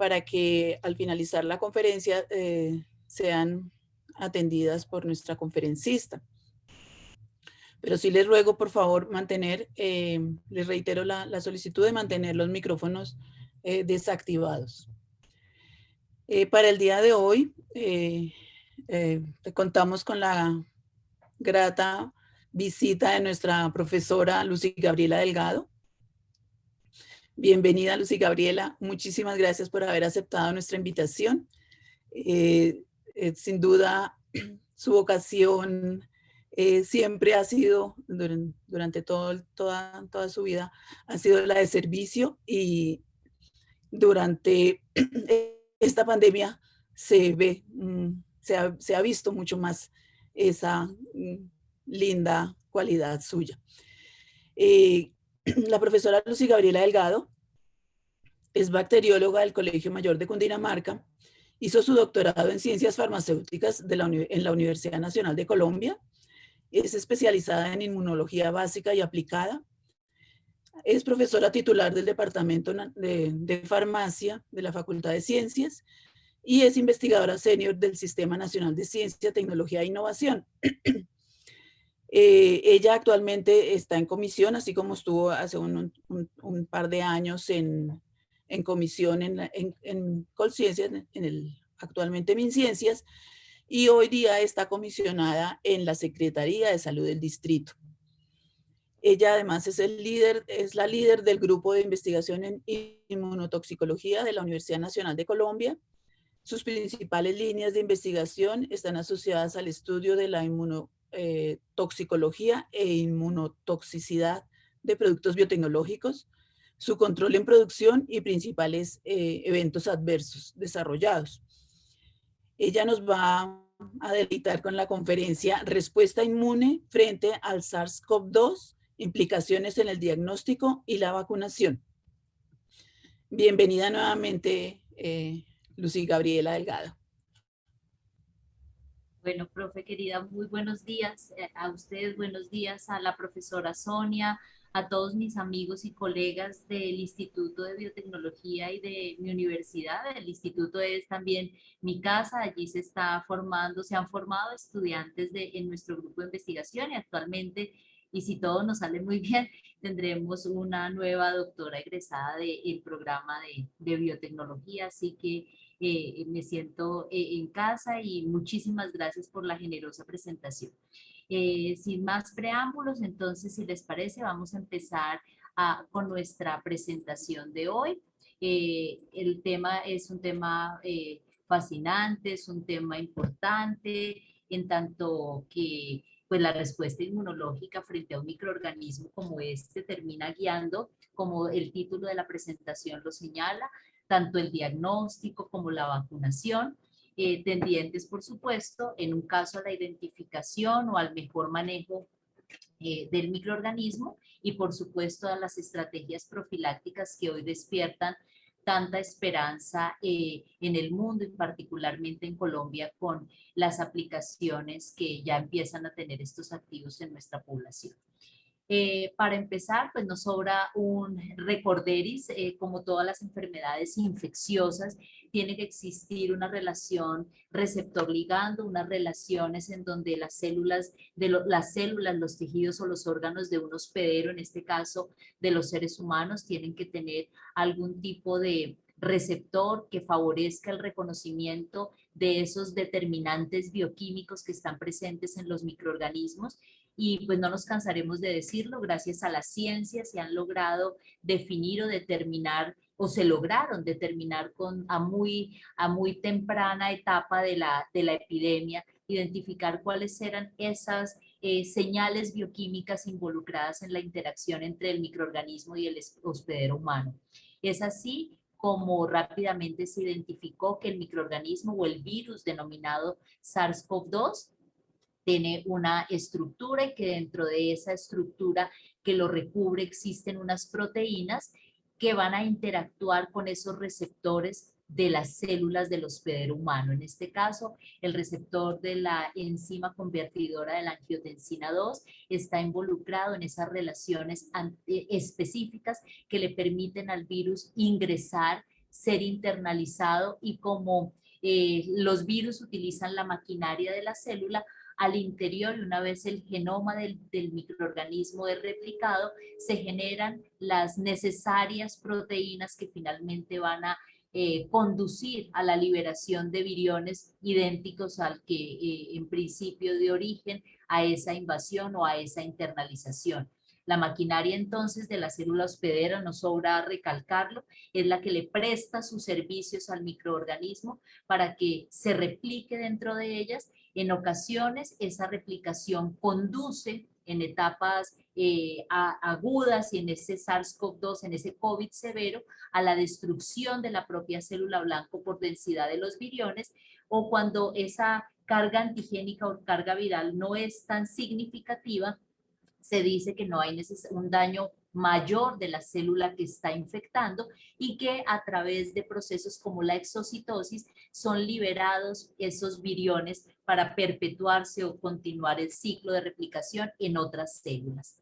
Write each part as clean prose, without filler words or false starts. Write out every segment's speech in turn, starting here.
para que al finalizar la conferencia sean atendidas por nuestra conferencista. Pero sí les ruego, por favor, les reitero la solicitud de mantener los micrófonos desactivados. Para el día de hoy, contamos con la grata visita de nuestra profesora Lucy Gabriela Delgado. Bienvenida, Lucy Gabriela. Muchísimas gracias por haber aceptado nuestra invitación. Sin duda, su vocación siempre ha sido, durante toda su vida, ha sido la de servicio, y durante esta pandemia se ha visto mucho más esa linda cualidad suya. La profesora Lucy Gabriela Delgado es bacterióloga del Colegio Mayor de Cundinamarca, hizo su doctorado en Ciencias Farmacéuticas en la Universidad Nacional de Colombia, es especializada en inmunología básica y aplicada, es profesora titular del Departamento de Farmacia de la Facultad de Ciencias y es investigadora senior del Sistema Nacional de Ciencia, Tecnología e Innovación. Ella actualmente está en comisión, así como estuvo hace un par de años en comisión en Colciencias, actualmente MinCiencias, y hoy día está comisionada en la Secretaría de Salud del Distrito. Ella además es la líder del grupo de investigación en inmunotoxicología de la Universidad Nacional de Colombia. Sus principales líneas de investigación están asociadas al estudio de la inmunotoxicología e inmunotoxicidad de productos biotecnológicos, su control en producción y principales eventos adversos desarrollados. Ella nos va a deleitar con la conferencia Respuesta inmune frente al SARS-CoV-2, implicaciones en el diagnóstico y la vacunación. Bienvenida nuevamente, Lucy Gabriela Delgado. Bueno, profe querida, muy buenos días a ustedes, buenos días a la profesora Sonia, a todos mis amigos y colegas del Instituto de Biotecnología y de mi universidad. El instituto es también mi casa, allí se han formado estudiantes en nuestro grupo de investigación, y actualmente, y si todo nos sale muy bien, tendremos una nueva doctora egresada del programa de biotecnología, así que me siento en casa, y muchísimas gracias por la generosa presentación. Sin más preámbulos, entonces, si les parece, vamos a empezar con nuestra presentación de hoy. El tema es un tema fascinante, es un tema importante, en tanto que pues, la respuesta inmunológica frente a un microorganismo como este termina guiando, como el título de la presentación lo señala, tanto el diagnóstico como la vacunación, tendientes, por supuesto, en un caso a la identificación o al mejor manejo del microorganismo, y por supuesto a las estrategias profilácticas que hoy despiertan tanta esperanza en el mundo y particularmente en Colombia, con las aplicaciones que ya empiezan a tener estos activos en nuestra población. Para empezar, pues nos sobra un recorderis, como todas las enfermedades infecciosas, tiene que existir una relación receptor-ligando, unas relaciones en donde las células, los tejidos o los órganos de un hospedero, en este caso de los seres humanos, tienen que tener algún tipo de receptor que favorezca el reconocimiento de esos determinantes bioquímicos que están presentes en los microorganismos. Y pues no nos cansaremos de decirlo, gracias a la ciencia se han logrado definir o determinar, o se lograron determinar a muy temprana etapa de la epidemia, identificar cuáles eran esas señales bioquímicas involucradas en la interacción entre el microorganismo y el hospedero humano. Es así como rápidamente se identificó que el microorganismo o el virus denominado SARS-CoV-2 tiene una estructura, y que dentro de esa estructura que lo recubre existen unas proteínas que van a interactuar con esos receptores de las células del hospedero humano. En este caso, el receptor de la enzima convertidora de la angiotensina 2 está involucrado en esas relaciones específicas que le permiten al virus ingresar ser internalizado y como los virus utilizan la maquinaria de la célula, al interior, y una vez el genoma del microorganismo es replicado, se generan las necesarias proteínas que finalmente van a conducir a la liberación de viriones idénticos al que en principio dio origen a esa invasión o a esa internalización. La maquinaria entonces de la célula hospedera, no sobra recalcarlo, es la que le presta sus servicios al microorganismo para que se replique dentro de ellas. En ocasiones esa replicación conduce en etapas agudas y en ese SARS-CoV-2, en ese COVID severo, a la destrucción de la propia célula blanco por densidad de los viriones, o cuando esa carga antigénica o carga viral no es tan significativa, se dice que no hay un daño mayor de la célula que está infectando y que a través de procesos como la exocitosis son liberados esos viriones para perpetuarse o continuar el ciclo de replicación en otras células.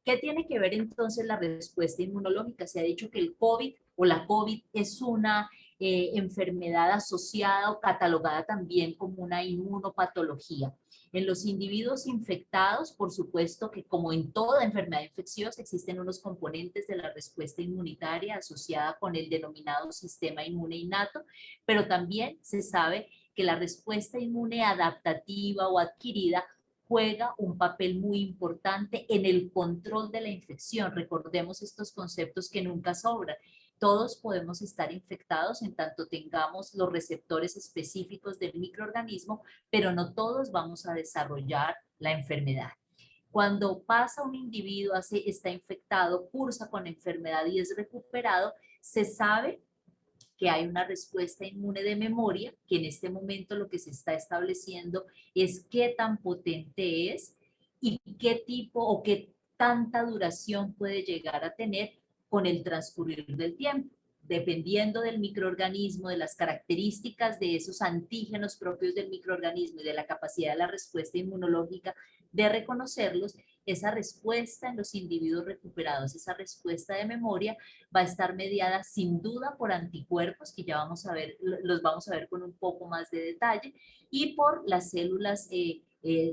¿Qué tiene que ver entonces la respuesta inmunológica? Se ha dicho que el COVID o la COVID es una enfermedad asociada o catalogada también como una inmunopatología. En los individuos infectados, por supuesto que como en toda enfermedad infecciosa, existen unos componentes de la respuesta inmunitaria asociada con el denominado sistema inmune innato, pero también se sabe que la respuesta inmune adaptativa o adquirida juega un papel muy importante en el control de la infección. Recordemos estos conceptos que nunca sobran. Todos podemos estar infectados en tanto tengamos los receptores específicos del microorganismo, pero no todos vamos a desarrollar la enfermedad. Cuando pasa un individuo, está infectado, cursa con enfermedad y es recuperado, se sabe que hay una respuesta inmune de memoria, que en este momento lo que se está estableciendo es qué tan potente es y qué tipo o qué tanta duración puede llegar a tener con el transcurrir del tiempo. Dependiendo del microorganismo, de las características de esos antígenos propios del microorganismo y de la capacidad de la respuesta inmunológica de reconocerlos, esa respuesta en los individuos recuperados, esa respuesta de memoria, va a estar mediada sin duda por anticuerpos, que ya vamos a ver, los vamos a ver con un poco más de detalle, y por las células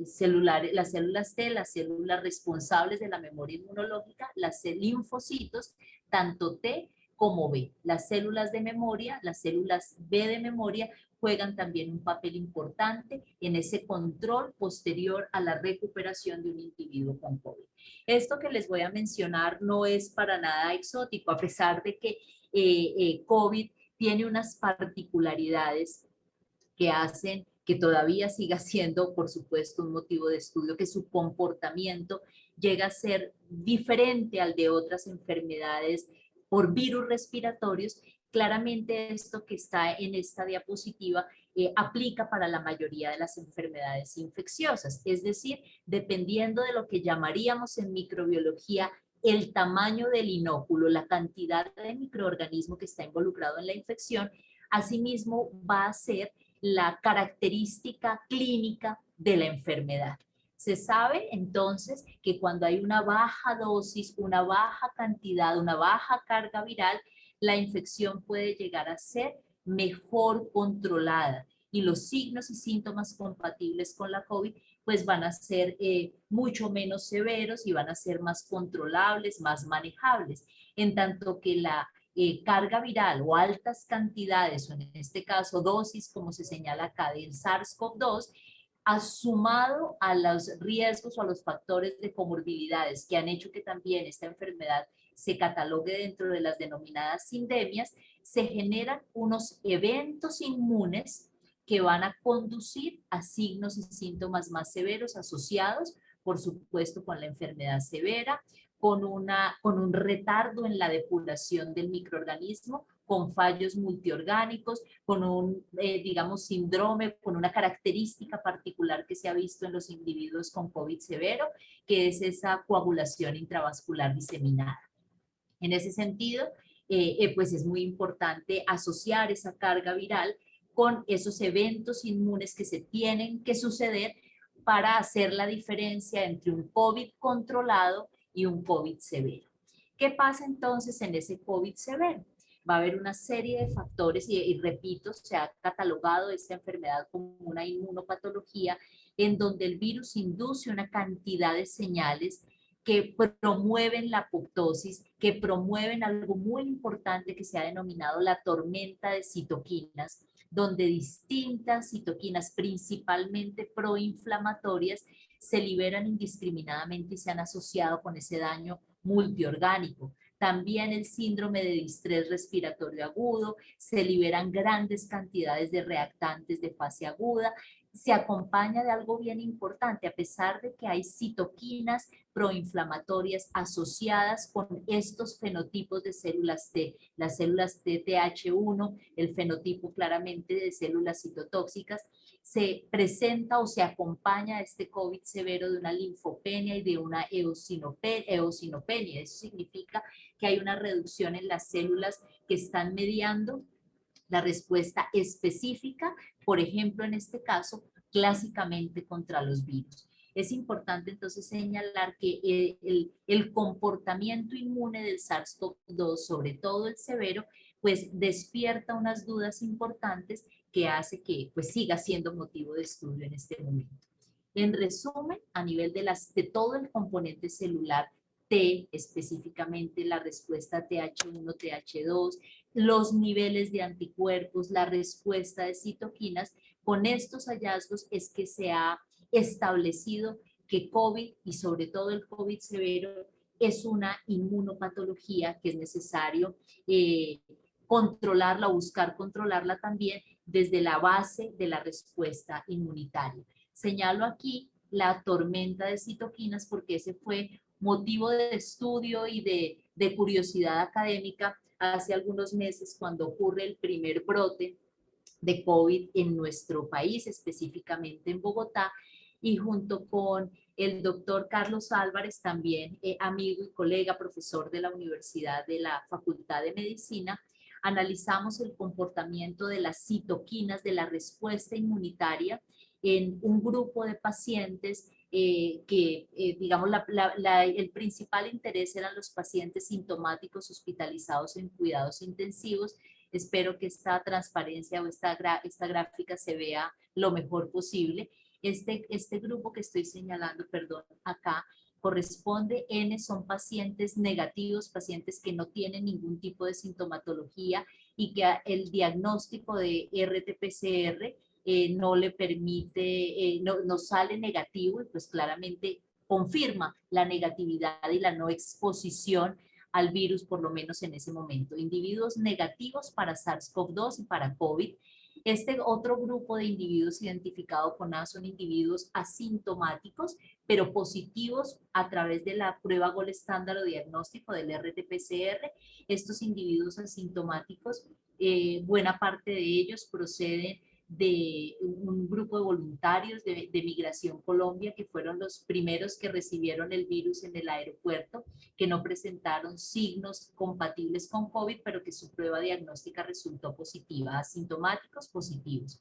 celulares, las células T, las células responsables de la memoria inmunológica, las linfocitos, tanto T como B. Las células de memoria, las células B de memoria, juegan también un papel importante en ese control posterior a la recuperación de un individuo con COVID. Esto que les voy a mencionar no es para nada exótico, a pesar de que COVID tiene unas particularidades que hacen que todavía siga siendo, por supuesto, un motivo de estudio, que su comportamiento llega a ser diferente al de otras enfermedades por virus respiratorios. Claramente esto que está en esta diapositiva aplica para la mayoría de las enfermedades infecciosas, es decir, dependiendo de lo que llamaríamos en microbiología el tamaño del inóculo, la cantidad de microorganismo que está involucrado en la infección, asimismo va a ser la característica clínica de la enfermedad. Se sabe entonces que cuando hay una baja dosis, una baja cantidad, una baja carga viral, la infección puede llegar a ser mejor controlada y los signos y síntomas compatibles con la COVID pues van a ser mucho menos severos y van a ser más controlables, más manejables, en tanto que la carga viral o altas cantidades, o en este caso dosis, como se señala acá, del SARS-CoV-2, sumado a los riesgos o a los factores de comorbilidades que han hecho que también esta enfermedad se catalogue dentro de las denominadas sindemias, se generan unos eventos inmunes que van a conducir a signos y síntomas más severos asociados, por supuesto, con la enfermedad severa, con un retardo en la depuración del microorganismo, con fallos multiorgánicos, con un, digamos, síndrome, con una característica particular que se ha visto en los individuos con COVID severo, que es esa coagulación intravascular diseminada. En ese sentido, pues es muy importante asociar esa carga viral con esos eventos inmunes que se tienen que suceder para hacer la diferencia entre un COVID controlado y un COVID severo. ¿Qué pasa entonces en ese COVID severo? Va a haber una serie de factores y repito, se ha catalogado esta enfermedad como una inmunopatología en donde el virus induce una cantidad de señales que promueven la apoptosis, que promueven algo muy importante que se ha denominado la tormenta de citoquinas, donde distintas citoquinas, principalmente proinflamatorias, se liberan indiscriminadamente y se han asociado con ese daño multiorgánico. También el síndrome de distrés respiratorio agudo, se liberan grandes cantidades de reactantes de fase aguda, se acompaña de algo bien importante, a pesar de que hay citoquinas proinflamatorias asociadas con estos fenotipos de células T, las células TTH1, el fenotipo claramente de células citotóxicas, se presenta o se acompaña a este COVID severo de una linfopenia y de una eosinopenia. Eso significa que hay una reducción en las células que están mediando la respuesta específica, por ejemplo, en este caso, clásicamente contra los virus. Es importante entonces señalar que el comportamiento inmune del SARS-CoV-2, sobre todo el severo, pues despierta unas dudas importantes que hace que pues siga siendo motivo de estudio en este momento. En resumen, a nivel de todo el componente celular, T, específicamente la respuesta TH1, TH2, los niveles de anticuerpos, la respuesta de citoquinas, con estos hallazgos es que se ha establecido que COVID y sobre todo el COVID severo es una inmunopatología que es necesario controlarla o buscar controlarla también desde la base de la respuesta inmunitaria. Señalo aquí la tormenta de citoquinas porque ese fue motivo de estudio y de curiosidad académica hace algunos meses cuando ocurre el primer brote de COVID en nuestro país, específicamente en Bogotá, y junto con el doctor Carlos Álvarez, también amigo y colega, profesor de la Universidad de la Facultad de Medicina, analizamos el comportamiento de las citoquinas de la respuesta inmunitaria en un grupo de pacientes digamos, el principal interés eran los pacientes sintomáticos hospitalizados en cuidados intensivos. Espero que esta transparencia o esta gráfica se vea lo mejor posible. Este grupo que estoy señalando, perdón, acá, corresponde, N son pacientes negativos, pacientes que no tienen ningún tipo de sintomatología y que el diagnóstico de RT-PCR no le permite, no sale negativo y pues claramente confirma la negatividad y la no exposición al virus, por lo menos en ese momento. Individuos negativos para SARS-CoV-2 y para COVID. Este otro grupo de individuos identificado con A son individuos asintomáticos, pero positivos a través de la prueba Gold estándar o diagnóstico del RT-PCR. Estos individuos asintomáticos, buena parte de ellos proceden de un grupo de voluntarios de Migración Colombia, que fueron los primeros que recibieron el virus en el aeropuerto, que no presentaron signos compatibles con COVID, pero que su prueba diagnóstica resultó positiva, asintomáticos positivos.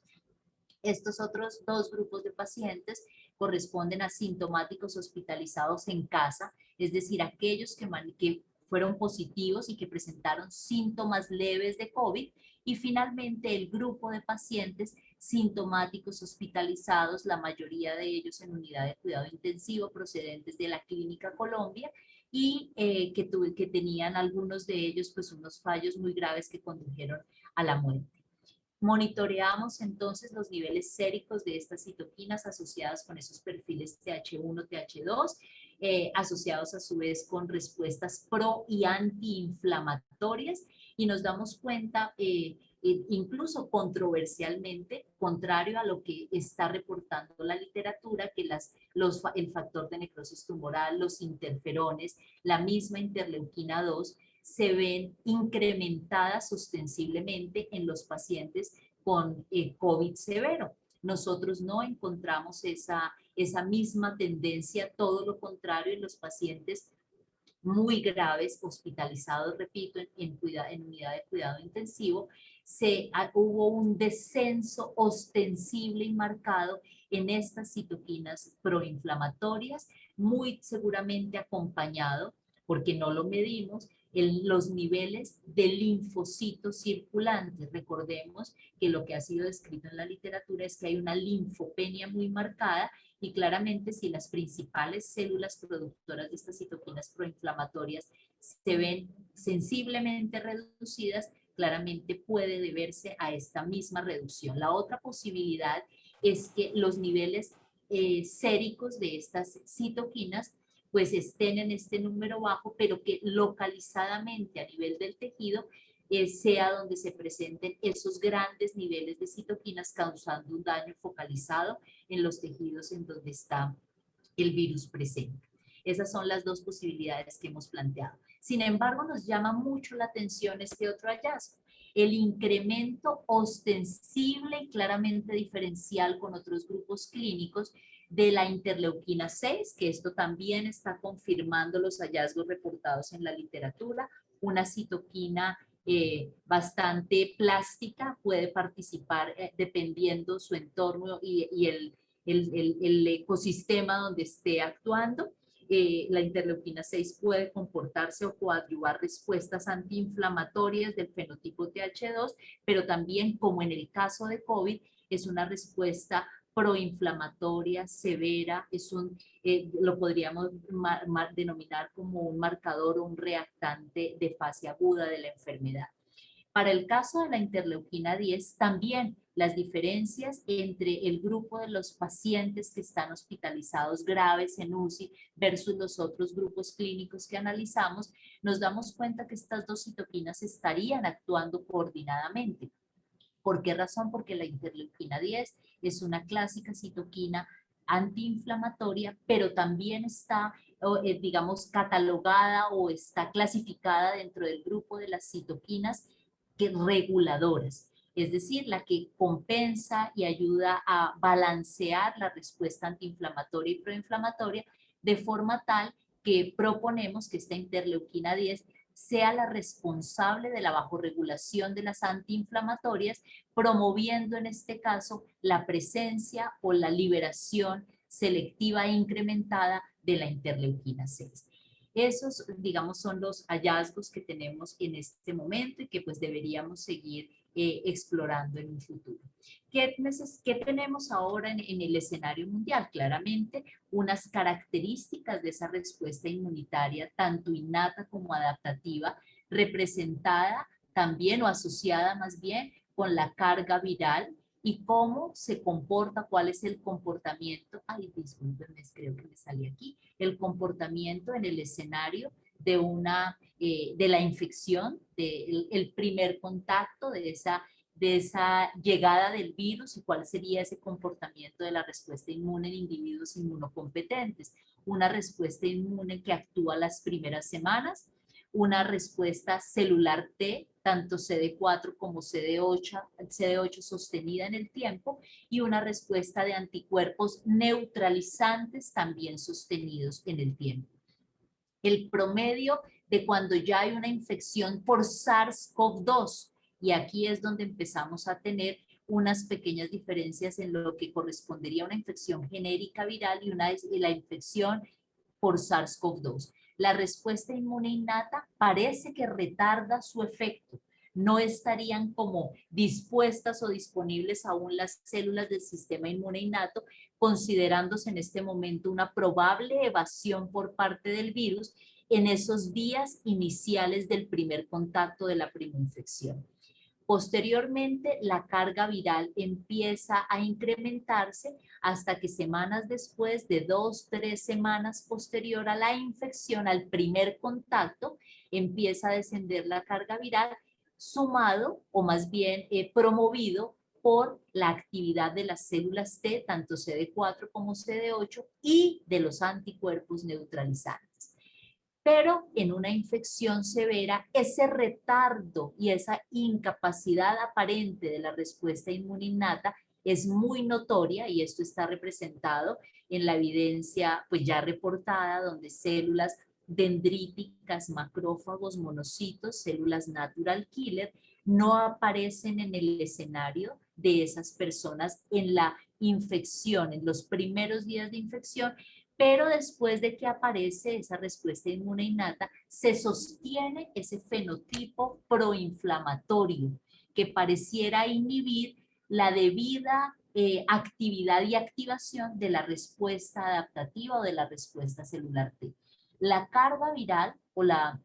Estos otros dos grupos de pacientes corresponden a sintomáticos hospitalizados en casa, es decir, aquellos que fueron positivos y que presentaron síntomas leves de COVID, y finalmente el grupo de pacientes sintomáticos hospitalizados, la mayoría de ellos en unidad de cuidado intensivo procedentes de la Clínica Colombia y que tenían algunos de ellos pues unos fallos muy graves que condujeron a la muerte. Monitoreamos entonces los niveles séricos de estas citoquinas asociadas con esos perfiles TH1, TH2, asociados a su vez con respuestas pro y antiinflamatorias, y nos damos cuenta, incluso controversialmente, contrario a lo que está reportando la literatura, que el factor de necrosis tumoral, los interferones, la misma interleuquina 2, se ven incrementadas ostensiblemente en los pacientes con COVID severo. Nosotros no encontramos esa misma tendencia, todo lo contrario, en los pacientes muy graves, hospitalizados, repito, en unidad de cuidado intensivo, hubo un descenso ostensible y marcado en estas citoquinas proinflamatorias, muy seguramente acompañado porque no lo medimos, los niveles de linfocitos circulantes. Recordemos que lo que ha sido descrito en la literatura es que hay una linfopenia muy marcada y claramente si las principales células productoras de estas citoquinas proinflamatorias se ven sensiblemente reducidas, claramente puede deberse a esta misma reducción. La otra posibilidad es que los niveles séricos de estas citoquinas pues estén en este número bajo, pero que localizadamente a nivel del tejido sea donde se presenten esos grandes niveles de citoquinas causando un daño focalizado en los tejidos en donde está el virus presente. Esas son las dos posibilidades que hemos planteado. Sin embargo, nos llama mucho la atención este otro hallazgo, el incremento ostensible y claramente diferencial con otros grupos clínicos de la interleuquina 6, que esto también está confirmando los hallazgos reportados en la literatura, una citoquina bastante plástica, puede participar dependiendo su entorno y el ecosistema donde esté actuando. La interleuquina 6 puede comportarse o coadyuvar respuestas antiinflamatorias del fenotipo TH2, pero también, como en el caso de COVID, es una respuesta proinflamatoria severa, lo podríamos denominar como un marcador o un reactante de fase aguda de la enfermedad. Para el caso de la interleuquina 10, también las diferencias entre el grupo de los pacientes que están hospitalizados graves en UCI versus los otros grupos clínicos que analizamos, nos damos cuenta que estas dos citoquinas estarían actuando coordinadamente. ¿Por qué razón? Porque la interleuquina 10 es una clásica citoquina antiinflamatoria, pero también está, digamos, catalogada o está clasificada dentro del grupo de las citoquinas reguladoras, es decir, la que compensa y ayuda a balancear la respuesta antiinflamatoria y proinflamatoria de forma tal que proponemos que esta interleuquina 10 sea la responsable de la bajorregulación de las antiinflamatorias, promoviendo en este caso la presencia o la liberación selectiva e incrementada de la interleuquina 6. Esos, digamos, son los hallazgos que tenemos en este momento y que pues deberíamos seguir explorando en un futuro. ¿Qué tenemos ahora en el escenario mundial? Claramente, unas características de esa respuesta inmunitaria, tanto innata como adaptativa, representada también o asociada más bien con la carga viral y cómo se comporta, cuál es el comportamiento, ay, discúlpenme, creo que me salí aquí, el comportamiento en el escenario de la infección, el primer contacto de esa llegada del virus y cuál sería ese comportamiento de la respuesta inmune en individuos inmunocompetentes. Una respuesta inmune que actúa las primeras semanas, una respuesta celular T, tanto CD4 como CD8 sostenida en el tiempo, y una respuesta de anticuerpos neutralizantes también sostenidos en el tiempo. El promedio de cuando ya hay una infección por SARS-CoV-2, y aquí es donde empezamos a tener unas pequeñas diferencias en lo que correspondería a una infección genérica viral y la infección por SARS-CoV-2. La respuesta inmune innata parece que retarda su efecto. No estarían como dispuestas o disponibles aún las células del sistema inmune innato, considerándose en este momento una probable evasión por parte del virus en esos días iniciales del primer contacto de la primera infección. Posteriormente, la carga viral empieza a incrementarse hasta que semanas después, de 2-3 semanas posterior a la infección, al primer contacto, empieza a descender la carga viral, sumado o más bien promovido por la actividad de las células T, tanto CD4 como CD8, y de los anticuerpos neutralizantes. Pero en una infección severa, ese retardo y esa incapacidad aparente de la respuesta inmune innata es muy notoria, y esto está representado en la evidencia pues ya reportada, donde células dendríticas, macrófagos, monocitos, células natural killer, no aparecen en el escenario de esas personas en la infección, en los primeros días de infección, pero después de que aparece esa respuesta inmune innata, se sostiene ese fenotipo proinflamatorio que pareciera inhibir la debida actividad y activación de la respuesta adaptativa o de la respuesta celular T. La carga viral o la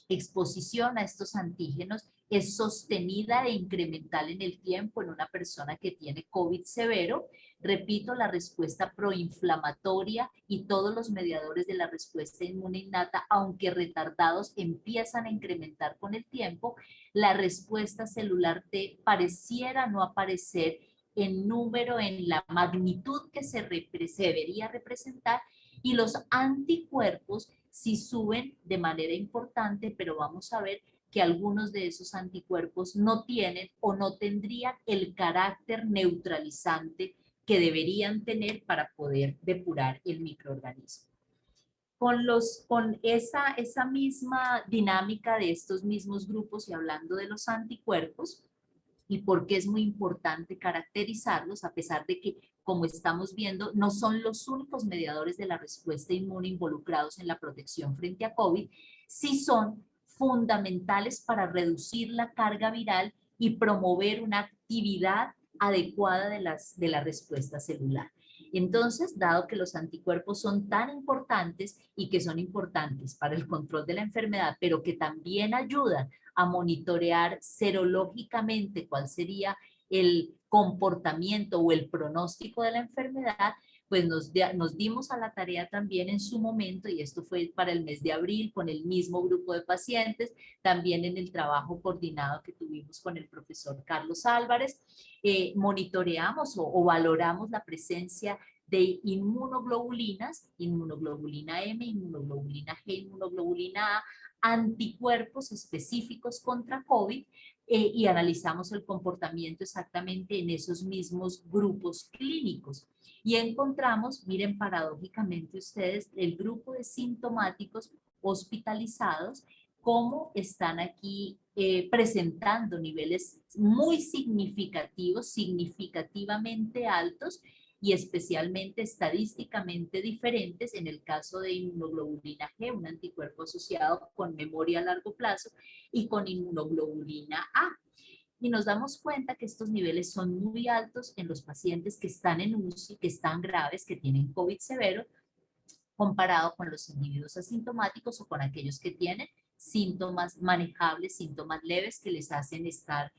exposición a estos antígenos es sostenida e incremental en el tiempo en una persona que tiene COVID severo. Repito, la respuesta proinflamatoria y todos los mediadores de la respuesta inmune innata, aunque retardados, empiezan a incrementar con el tiempo. La respuesta celular T pareciera no aparecer en número, en la magnitud que se debería representar, y los anticuerpos sí suben de manera importante, pero vamos a ver que algunos de esos anticuerpos no tienen o no tendrían el carácter neutralizante que deberían tener para poder depurar el microorganismo. Con esa misma dinámica de estos mismos grupos y hablando de los anticuerpos, y por qué es muy importante caracterizarlos, a pesar de que, como estamos viendo, no son los únicos mediadores de la respuesta inmune involucrados en la protección frente a COVID, sí son fundamentales para reducir la carga viral y promover una actividad adecuada de la respuesta celular. Entonces, dado que los anticuerpos son tan importantes y que son importantes para el control de la enfermedad, pero que también ayudan a monitorear serológicamente cuál sería el comportamiento o el pronóstico de la enfermedad, pues nos dimos a la tarea también en su momento, y esto fue para el mes de abril con el mismo grupo de pacientes, también en el trabajo coordinado que tuvimos con el profesor Carlos Álvarez, monitoreamos o valoramos la presencia de inmunoglobulinas, inmunoglobulina M, inmunoglobulina G, inmunoglobulina A, anticuerpos específicos contra COVID, y analizamos el comportamiento exactamente en esos mismos grupos clínicos. Y encontramos, miren, paradójicamente ustedes, el grupo de sintomáticos hospitalizados, cómo están aquí presentando niveles muy significativos, significativamente altos, y especialmente estadísticamente diferentes en el caso de inmunoglobulina G, un anticuerpo asociado con memoria a largo plazo, y con inmunoglobulina A. Y nos damos cuenta que estos niveles son muy altos en los pacientes que están en UCI, que están graves, que tienen COVID severo, comparado con los individuos asintomáticos o con aquellos que tienen síntomas manejables, síntomas leves que les hacen estar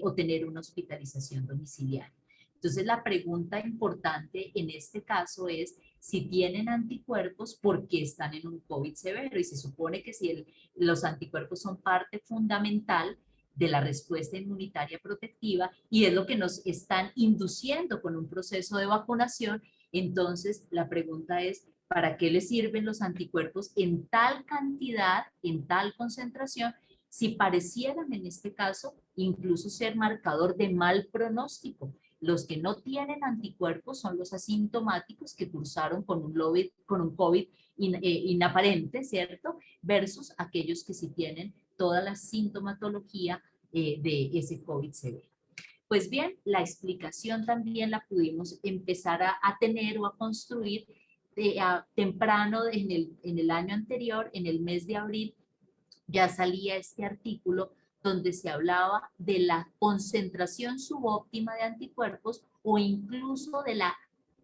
o tener una hospitalización domiciliaria. Entonces, la pregunta importante en este caso es si tienen anticuerpos, ¿por qué están en un COVID severo? Y se supone que si los anticuerpos son parte fundamental de la respuesta inmunitaria protectiva y es lo que nos están induciendo con un proceso de vacunación, entonces la pregunta es, ¿para qué les sirven los anticuerpos en tal cantidad, en tal concentración, si parecieran en este caso incluso ser marcador de mal pronóstico? Los que no tienen anticuerpos son los asintomáticos que cursaron con un COVID inaparente, ¿cierto? Versus aquellos que sí tienen toda la sintomatología de ese COVID severo. Pues bien, la explicación también la pudimos empezar a tener o a construir temprano en el año anterior, en el mes de abril, ya salía este artículo donde se hablaba de la concentración subóptima de anticuerpos o incluso de la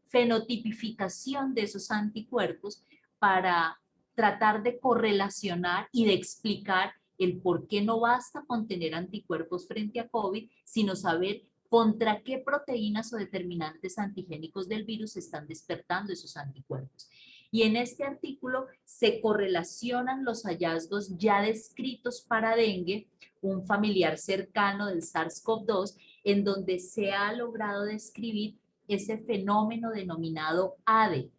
fenotipificación de esos anticuerpos para tratar de correlacionar y de explicar el por qué no basta con tener anticuerpos frente a COVID, sino saber contra qué proteínas o determinantes antigénicos del virus están despertando esos anticuerpos. Y en este artículo se correlacionan los hallazgos ya descritos para dengue, un familiar cercano del SARS-CoV-2, en donde se ha logrado describir ese fenómeno denominado ADE,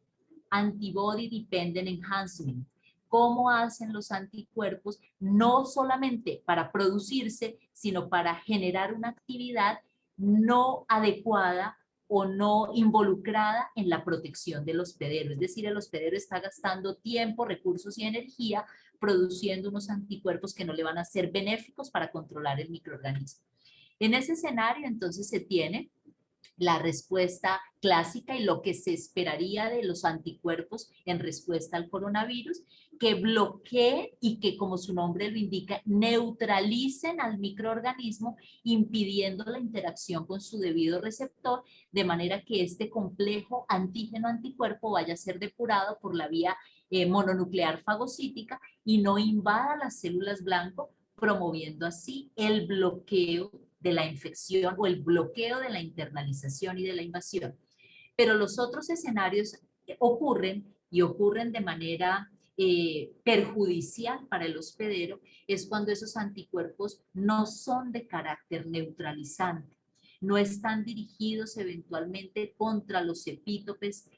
Antibody Dependent Enhancement. Cómo hacen los anticuerpos no solamente para producirse, sino para generar una actividad no adecuada o no involucrada en la protección del hospedero. Es decir, el hospedero está gastando tiempo, recursos y energía produciendo unos anticuerpos que no le van a ser benéficos para controlar el microorganismo. En ese escenario, entonces, se tiene la respuesta clásica y lo que se esperaría de los anticuerpos en respuesta al coronavirus, que bloqueen y que, como su nombre lo indica, neutralicen al microorganismo, impidiendo la interacción con su debido receptor, de manera que este complejo antígeno-anticuerpo vaya a ser depurado por la vía mononuclear fagocítica y no invada las células blanco, promoviendo así el bloqueo de la infección o el bloqueo de la internalización y de la invasión. Pero los otros escenarios ocurren y ocurren de manera perjudicial para el hospedero, es cuando esos anticuerpos no son de carácter neutralizante, no están dirigidos eventualmente contra los epítopes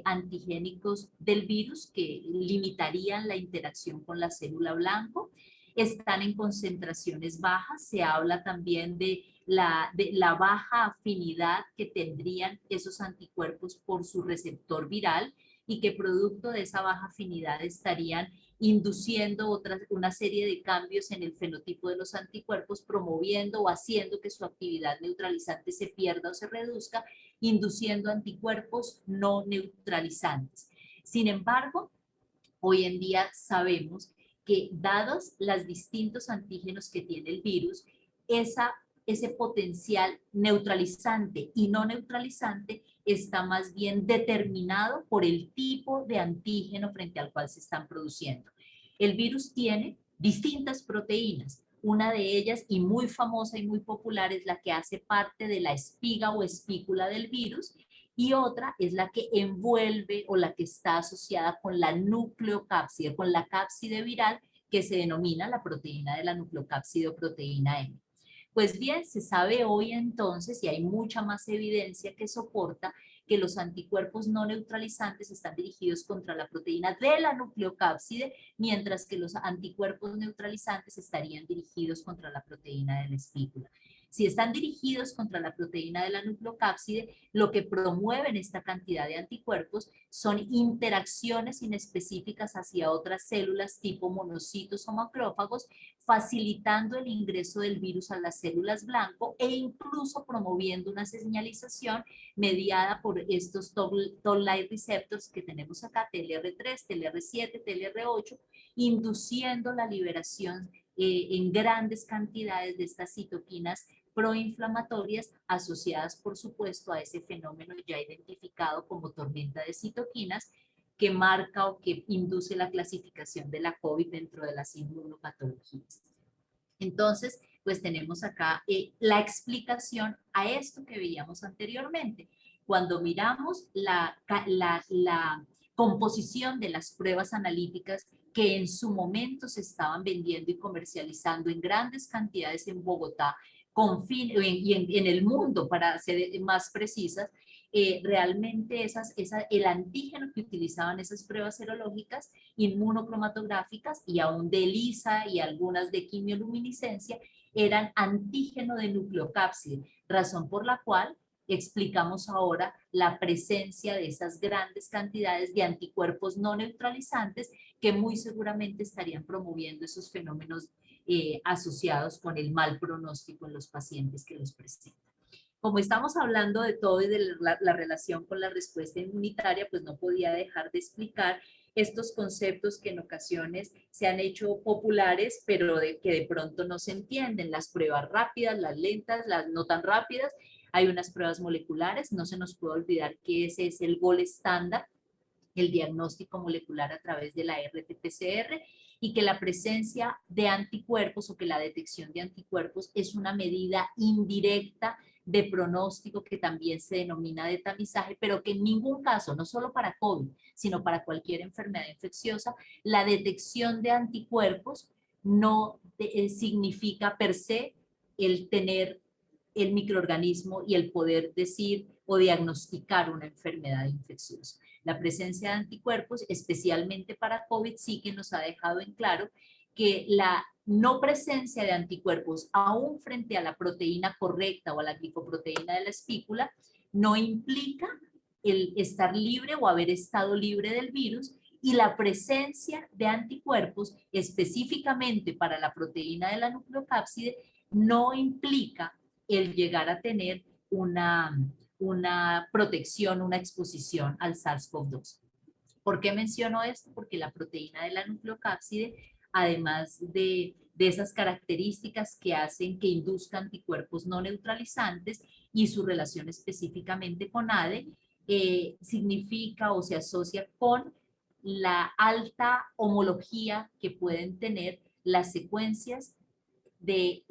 antigénicos del virus que limitarían la interacción con la célula blanco, están en concentraciones bajas. Se habla también de la baja afinidad que tendrían esos anticuerpos por su receptor viral y que producto de esa baja afinidad estarían induciendo una serie de cambios en el fenotipo de los anticuerpos, promoviendo o haciendo que su actividad neutralizante se pierda o se reduzca, induciendo anticuerpos no neutralizantes. Sin embargo, hoy en día sabemos que dados los distintos antígenos que tiene el virus, ese potencial neutralizante y no neutralizante está más bien determinado por el tipo de antígeno frente al cual se están produciendo. El virus tiene distintas proteínas. Una de ellas, y muy famosa y muy popular, es la que hace parte de la espiga o espícula del virus, y otra es la que envuelve o la que está asociada con la nucleocápside, con la cápside viral, que se denomina la proteína de la nucleocápside o proteína M. Pues bien, se sabe hoy entonces, y hay mucha más evidencia que soporta, que los anticuerpos no neutralizantes están dirigidos contra la proteína de la nucleocápside, mientras que los anticuerpos neutralizantes estarían dirigidos contra la proteína de la espícula. Si están dirigidos contra la proteína de la nucleocápside, lo que promueven esta cantidad de anticuerpos son interacciones inespecíficas hacia otras células tipo monocitos o macrófagos, facilitando el ingreso del virus a las células blanco e incluso promoviendo una señalización mediada por estos toll-like receptors que tenemos acá, TLR3, TLR7, TLR8, induciendo la liberación en grandes cantidades de estas citoquinas proinflamatorias asociadas, por supuesto, a ese fenómeno ya identificado como tormenta de citoquinas que marca o que induce la clasificación de la COVID dentro de las inmunopatologías. Entonces, pues tenemos acá la explicación a esto que veíamos anteriormente. Cuando miramos la composición de las pruebas analíticas que en su momento se estaban vendiendo y comercializando en grandes cantidades en Bogotá, y en el mundo, para ser más precisas, realmente el antígeno que utilizaban esas pruebas serológicas inmunocromatográficas y aún de ELISA y algunas de quimioluminiscencia eran antígeno de nucleocápside, razón por la cual explicamos ahora la presencia de esas grandes cantidades de anticuerpos no neutralizantes que muy seguramente estarían promoviendo esos fenómenos asociados con el mal pronóstico en los pacientes que los presentan. Como estamos hablando de todo y de la relación con la respuesta inmunitaria, pues no podía dejar de explicar estos conceptos que en ocasiones se han hecho populares, pero que de pronto no se entienden. Las pruebas rápidas, las lentas, las no tan rápidas. Hay unas pruebas moleculares, no se nos puede olvidar que ese es el gol estándar, el diagnóstico molecular a través de la RT-PCR, y que la presencia de anticuerpos o que la detección de anticuerpos es una medida indirecta de pronóstico que también se denomina de tamizaje, pero que en ningún caso, no solo para COVID, sino para cualquier enfermedad infecciosa, la detección de anticuerpos no significa per se el tener el microorganismo y el poder decir o diagnosticar una enfermedad infecciosa. La presencia de anticuerpos, especialmente para COVID, sí que nos ha dejado en claro que la no presencia de anticuerpos, aún frente a la proteína correcta o a la glicoproteína de la espícula, no implica el estar libre o haber estado libre del virus, y la presencia de anticuerpos específicamente para la proteína de la nucleocápside no implica el llegar a tener una protección, una exposición al SARS-CoV-2. ¿Por qué menciono esto? Porque la proteína de la nucleocápside, además de esas características que hacen que induzca anticuerpos no neutralizantes y su relación específicamente con ADE, significa o se asocia con la alta homología que pueden tener las secuencias de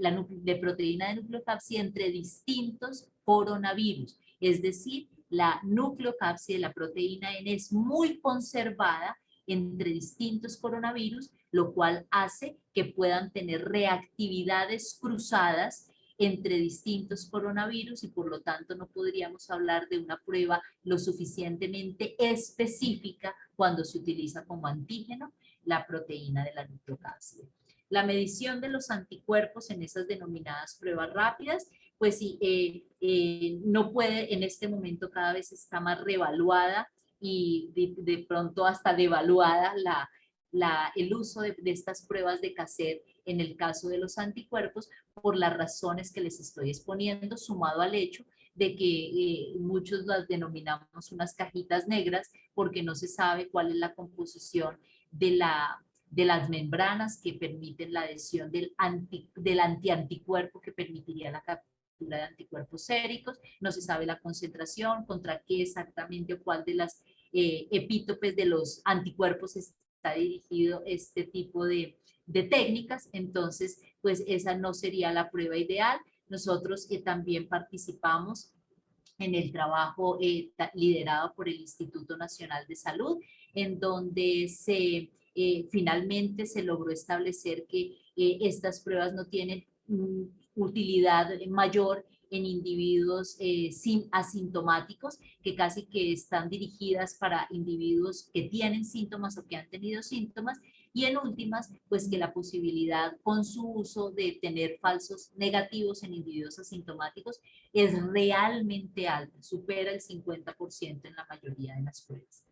proteína de nucleocápside entre distintos coronavirus. Es decir, la nucleocápside, la proteína N, es muy conservada entre distintos coronavirus, lo cual hace que puedan tener reactividades cruzadas entre distintos coronavirus y por lo tanto no podríamos hablar de una prueba lo suficientemente específica cuando se utiliza como antígeno la proteína de la nucleocápside. La medición de los anticuerpos en esas denominadas pruebas rápidas, pues no puede, en este momento cada vez está más revaluada y de pronto hasta devaluada el uso de estas pruebas de cassette en el caso de los anticuerpos por las razones que les estoy exponiendo, sumado al hecho de que muchos las denominamos unas cajitas negras porque no se sabe cuál es la composición de las membranas que permiten la adhesión del antianticuerpo que permitiría la captura de anticuerpos séricos. No se sabe la concentración, contra qué exactamente o cuál de las epítopes de los anticuerpos está dirigido este tipo de técnicas. Entonces, pues esa no sería la prueba ideal. Nosotros también participamos en el trabajo liderado por el Instituto Nacional de Salud, en donde finalmente se logró establecer que estas pruebas no tienen utilidad mayor en individuos asintomáticos, que casi que están dirigidas para individuos que tienen síntomas o que han tenido síntomas, y en últimas, pues que la posibilidad con su uso de tener falsos negativos en individuos asintomáticos es realmente alta, supera el 50% en la mayoría de las pruebas.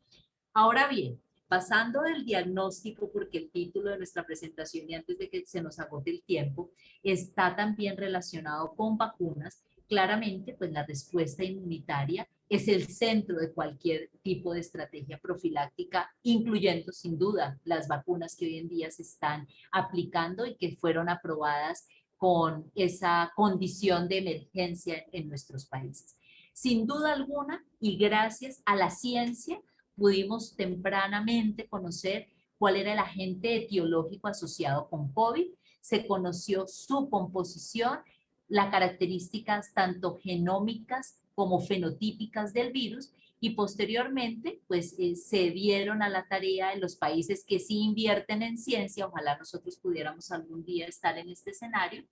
Ahora bien, pasando del diagnóstico, porque el título de nuestra presentación, y antes de que se nos agote el tiempo, está también relacionado con vacunas. Claramente, pues la respuesta inmunitaria es el centro de cualquier tipo de estrategia profiláctica, incluyendo sin duda las vacunas que hoy en día se están aplicando y que fueron aprobadas con esa condición de emergencia en nuestros países. Sin duda alguna, y gracias a la ciencia, pudimos tempranamente conocer cuál era el agente etiológico asociado con COVID, se conoció su composición, las características tanto genómicas como fenotípicas del virus, y posteriormente pues se dieron a la tarea en los países que sí invierten en ciencia, ojalá nosotros pudiéramos algún día estar en este escenario,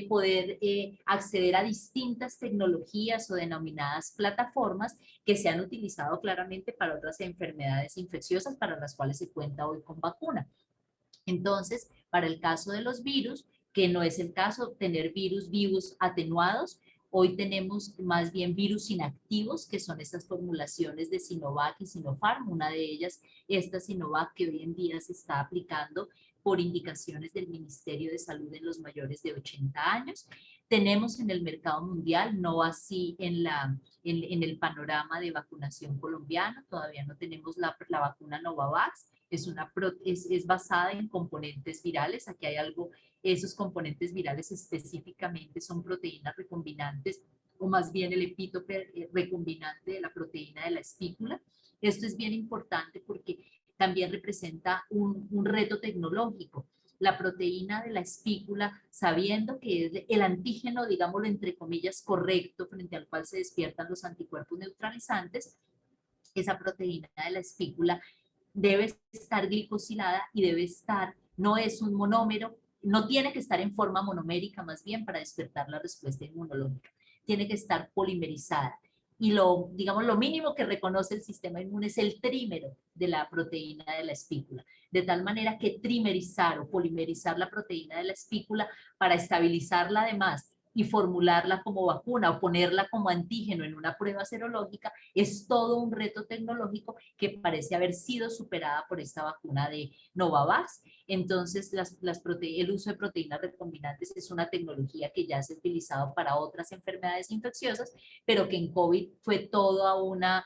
poder acceder a distintas tecnologías o denominadas plataformas que se han utilizado claramente para otras enfermedades infecciosas para las cuales se cuenta hoy con vacuna. Entonces, para el caso de los virus, que no es el caso tener virus vivos atenuados, hoy tenemos más bien virus inactivos, que son estas formulaciones de Sinovac y Sinopharm, una de ellas, esta Sinovac que hoy en día se está aplicando por indicaciones del Ministerio de Salud en los mayores de 80 años. Tenemos en el mercado mundial, no así en el panorama de vacunación colombiano, todavía no tenemos la vacuna Novavax, es basada en componentes virales. Aquí hay algo, esos componentes virales específicamente son proteínas recombinantes, o más bien el epítope recombinante de la proteína de la espícula. Esto es bien importante porque también representa un reto tecnológico. La proteína de la espícula, sabiendo que es el antígeno, digámoslo entre comillas, correcto, frente al cual se despiertan los anticuerpos neutralizantes, esa proteína de la espícula debe estar glicosilada y debe estar, no es un monómero, no tiene que estar en forma monomérica más bien para despertar la respuesta inmunológica, tiene que estar polimerizada. Y digamos, lo mínimo que reconoce el sistema inmune es el trímero de la proteína de la espícula, de tal manera que trimerizar o polimerizar la proteína de la espícula para estabilizarla además y formularla como vacuna o ponerla como antígeno en una prueba serológica es todo un reto tecnológico que parece haber sido superada por esta vacuna de Novavax. Entonces, el uso de proteínas recombinantes es una tecnología que ya se ha utilizado para otras enfermedades infecciosas, pero que en COVID fue toda una,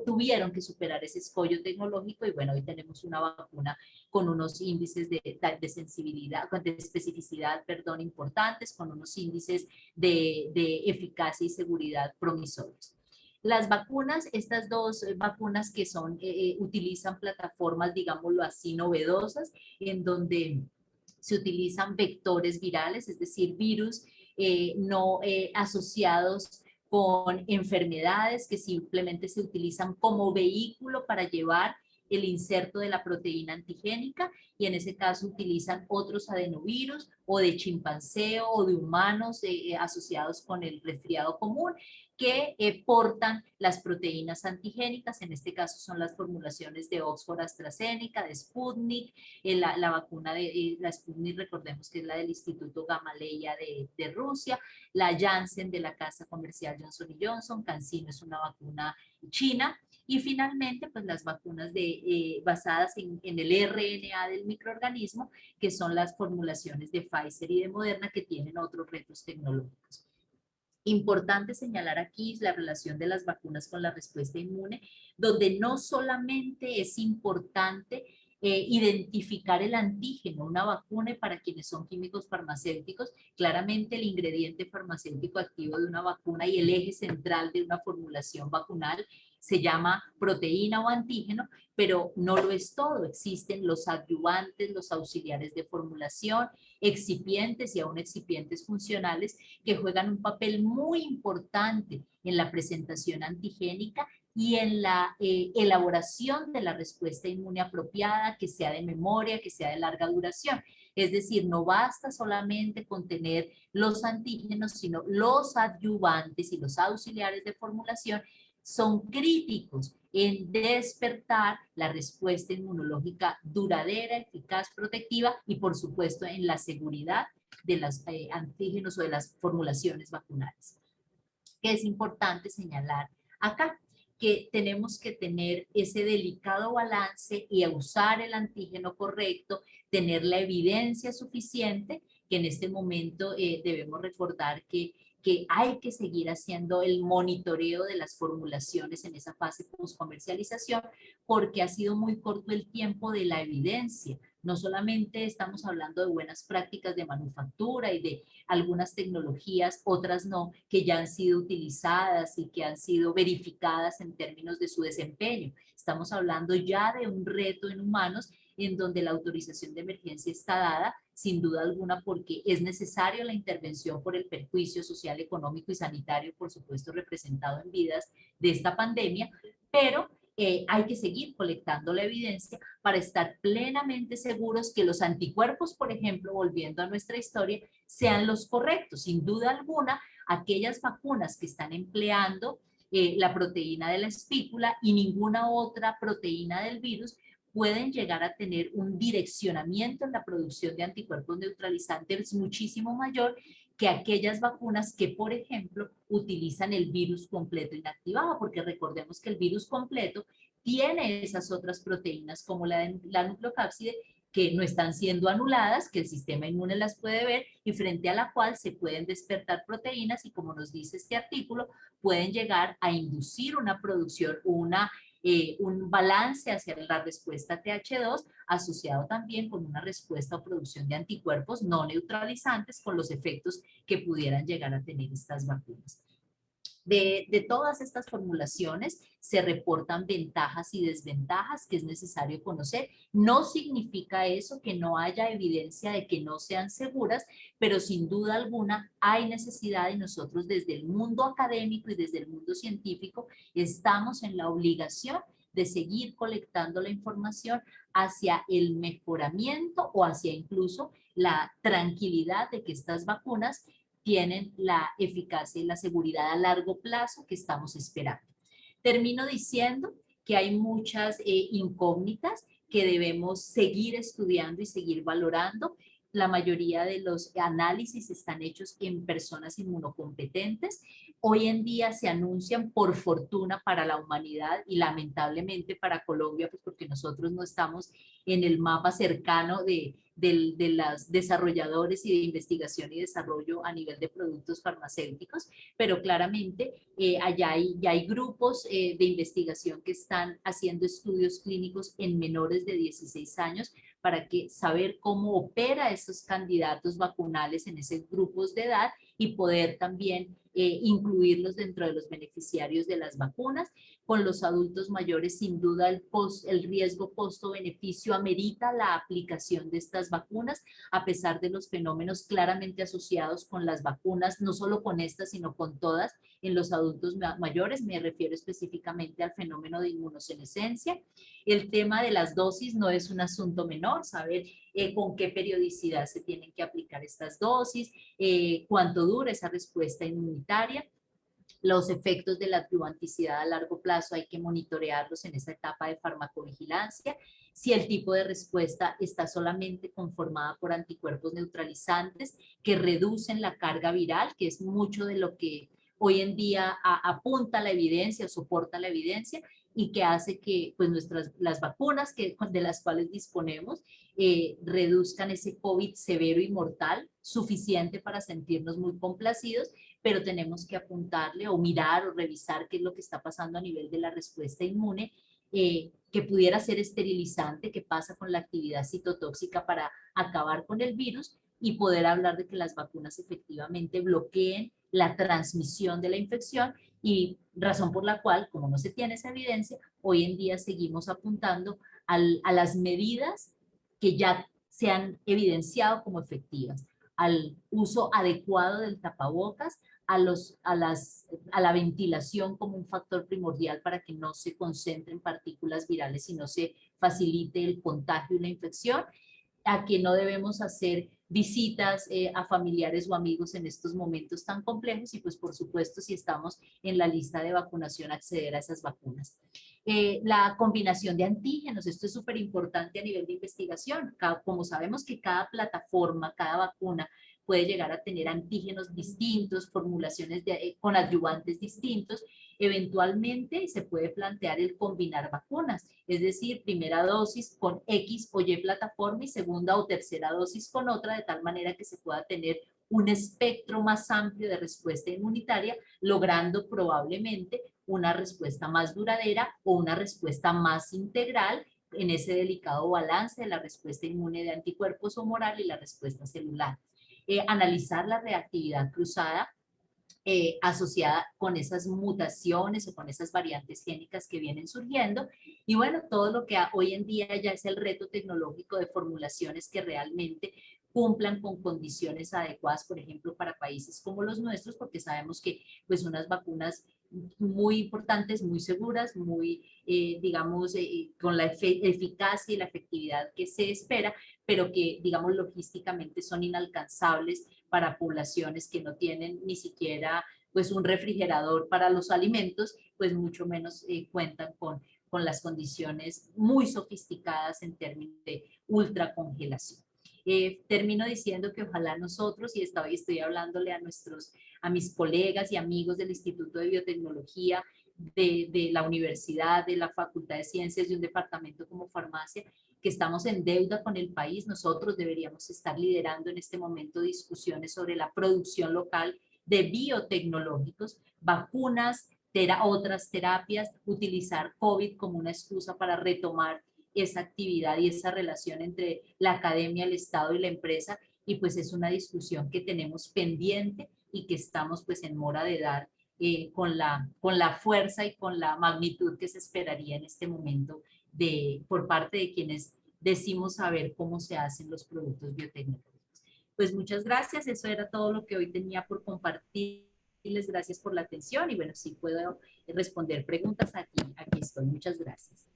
tuvieron que superar ese escollo tecnológico y bueno, hoy tenemos una vacuna con unos índices de sensibilidad, de especificidad, perdón, importantes, con unos índices de eficacia y seguridad promisorios. Las vacunas, estas dos vacunas que son, utilizan plataformas, digámoslo así, novedosas, en donde se utilizan vectores virales, es decir, virus no asociados con enfermedades que simplemente se utilizan como vehículo para llevar el inserto de la proteína antigénica y en ese caso utilizan otros adenovirus o de chimpancé o de humanos asociados con el resfriado común que portan las proteínas antigénicas, en este caso son las formulaciones de Oxford AstraZeneca, de Sputnik, la vacuna de la Sputnik, recordemos que es la del Instituto Gamaleya de Rusia, la Janssen de la casa comercial Johnson Johnson, CanSino es una vacuna china, y finalmente, pues las vacunas basadas en el RNA del microorganismo, que son las formulaciones de Pfizer y de Moderna, que tienen otros retos tecnológicos. Importante señalar aquí la relación de las vacunas con la respuesta inmune, donde no solamente es importante identificar el antígeno, una vacuna para quienes son químicos farmacéuticos, claramente el ingrediente farmacéutico activo de una vacuna y el eje central de una formulación vacunal se llama proteína o antígeno, pero no lo es todo, existen los adyuvantes, los auxiliares de formulación, excipientes y aún excipientes funcionales que juegan un papel muy importante en la presentación antigénica y en la elaboración de la respuesta inmune apropiada, que sea de memoria, que sea de larga duración. Es decir, no basta solamente con tener los antígenos, sino los adyuvantes y los auxiliares de formulación son críticos en despertar la respuesta inmunológica duradera, eficaz, protectiva y por supuesto en la seguridad de los antígenos o de las formulaciones vacunales. Que es importante señalar acá que tenemos que tener ese delicado balance y usar el antígeno correcto, tener la evidencia suficiente, que en este momento debemos recordar que hay que seguir haciendo el monitoreo de las formulaciones en esa fase post-comercialización, porque ha sido muy corto el tiempo de la evidencia. No solamente estamos hablando de buenas prácticas de manufactura y de algunas tecnologías, otras no, que ya han sido utilizadas y que han sido verificadas en términos de su desempeño. Estamos hablando ya de un reto en humanos en donde la autorización de emergencia está dada, sin duda alguna, porque es necesaria la intervención por el perjuicio social, económico y sanitario, por supuesto, representado en vidas de esta pandemia, pero hay que seguir colectando la evidencia para estar plenamente seguros que los anticuerpos, por ejemplo, volviendo a nuestra historia, sean los correctos. Sin duda alguna, aquellas vacunas que están empleando la proteína de la espícula y ninguna otra proteína del virus pueden llegar a tener un direccionamiento en la producción de anticuerpos neutralizantes muchísimo mayor que aquellas vacunas que, por ejemplo, utilizan el virus completo inactivado, porque recordemos que el virus completo tiene esas otras proteínas como la nucleocápside que no están siendo anuladas, que el sistema inmune las puede ver y frente a la cual se pueden despertar proteínas y como nos dice este artículo, pueden llegar a inducir una producción, un balance hacia la respuesta TH2 asociado también con una respuesta o producción de anticuerpos no neutralizantes con los efectos que pudieran llegar a tener estas vacunas. De todas estas formulaciones se reportan ventajas y desventajas que es necesario conocer. No significa eso que no haya evidencia de que no sean seguras, pero sin duda alguna hay necesidad y nosotros desde el mundo académico y desde el mundo científico estamos en la obligación de seguir colectando la información hacia el mejoramiento o hacia incluso la tranquilidad de que estas vacunas tienen la eficacia y la seguridad a largo plazo que estamos esperando. Termino diciendo que hay muchas incógnitas que debemos seguir estudiando y seguir valorando. la mayoría de los análisis están hechos en personas inmunocompetentes. Hoy en día se anuncian, por fortuna para la humanidad y lamentablemente para Colombia, pues porque nosotros no estamos en el mapa cercano de los desarrolladores y de investigación y desarrollo a nivel de productos farmacéuticos, pero claramente allá ya hay grupos de investigación que están haciendo estudios clínicos en menores de 16 años para saber cómo opera esos candidatos vacunales en esos grupos de edad y poder también incluirlos dentro de los beneficiarios de las vacunas. Con los adultos mayores, sin duda, el riesgo costo-beneficio amerita la aplicación de estas vacunas, a pesar de los fenómenos claramente asociados con las vacunas, no solo con estas, sino con todas. En los adultos mayores me refiero específicamente al fenómeno de inmunosenescencia. El tema de las dosis no es un asunto menor, saber con qué periodicidad se tienen que aplicar estas dosis, cuánto dura esa respuesta inmunitaria. Los efectos de la adjuvanticidad a largo plazo hay que monitorearlos en esa etapa de farmacovigilancia. Si el tipo de respuesta está solamente conformada por anticuerpos neutralizantes que reducen la carga viral, que es mucho de lo que hoy en día apunta la evidencia, soporta la evidencia, y que hace que pues las vacunas de las cuales disponemos reduzcan ese COVID severo y mortal, suficiente para sentirnos muy complacidos, pero tenemos que apuntarle o mirar o revisar qué es lo que está pasando a nivel de la respuesta inmune, que pudiera ser esterilizante, qué pasa con la actividad citotóxica para acabar con el virus y poder hablar de que las vacunas efectivamente bloqueen la transmisión de la infección, y razón por la cual, como no se tiene esa evidencia, hoy en día seguimos apuntando a las medidas que ya se han evidenciado como efectivas, al uso adecuado del tapabocas, a la ventilación como un factor primordial para que no se concentren partículas virales y no se facilite el contagio y la infección, a que no debemos hacer visitas a familiares o amigos en estos momentos tan complejos, y pues por supuesto si estamos en la lista de vacunación acceder a esas vacunas. La combinación de antígenos, esto es súper importante a nivel de investigación. Como sabemos que cada plataforma, cada vacuna puede llegar a tener antígenos distintos, formulaciones con adyuvantes distintos, eventualmente se puede plantear el combinar vacunas, es decir, primera dosis con X o Y plataforma y segunda o tercera dosis con otra, de tal manera que se pueda tener un espectro más amplio de respuesta inmunitaria, logrando probablemente una respuesta más duradera o una respuesta más integral en ese delicado balance de la respuesta inmune de anticuerpos humoral y la respuesta celular. Analizar la reactividad cruzada asociada con esas mutaciones o con esas variantes génicas que vienen surgiendo, y bueno, todo lo que hoy en día ya es el reto tecnológico de formulaciones que realmente cumplan con condiciones adecuadas, por ejemplo, para países como los nuestros, porque sabemos que pues unas vacunas muy importantes, muy seguras, muy, digamos, con la eficacia y la efectividad que se espera, pero que, digamos, logísticamente son inalcanzables para poblaciones que no tienen ni siquiera pues un refrigerador para los alimentos, pues mucho menos cuentan con las condiciones muy sofisticadas en términos de ultracongelación. Termino diciendo que ojalá nosotros, y estoy hablándole a mis colegas y amigos del Instituto de Biotecnología, de la universidad, de la Facultad de Ciencias, de un departamento como farmacia, que estamos en deuda con el país. Nosotros deberíamos estar liderando en este momento discusiones sobre la producción local de biotecnológicos, vacunas, otras terapias, utilizar COVID como una excusa para retomar esa actividad y esa relación entre la academia, el Estado y la empresa, y pues es una discusión que tenemos pendiente y que estamos pues en mora de dar con la fuerza y con la magnitud que se esperaría en este momento por parte de quienes decimos saber cómo se hacen los productos biotecnológicos. Pues muchas gracias, eso era todo lo que hoy tenía por compartirles, gracias por la atención y bueno, si puedo responder preguntas, aquí estoy, muchas gracias.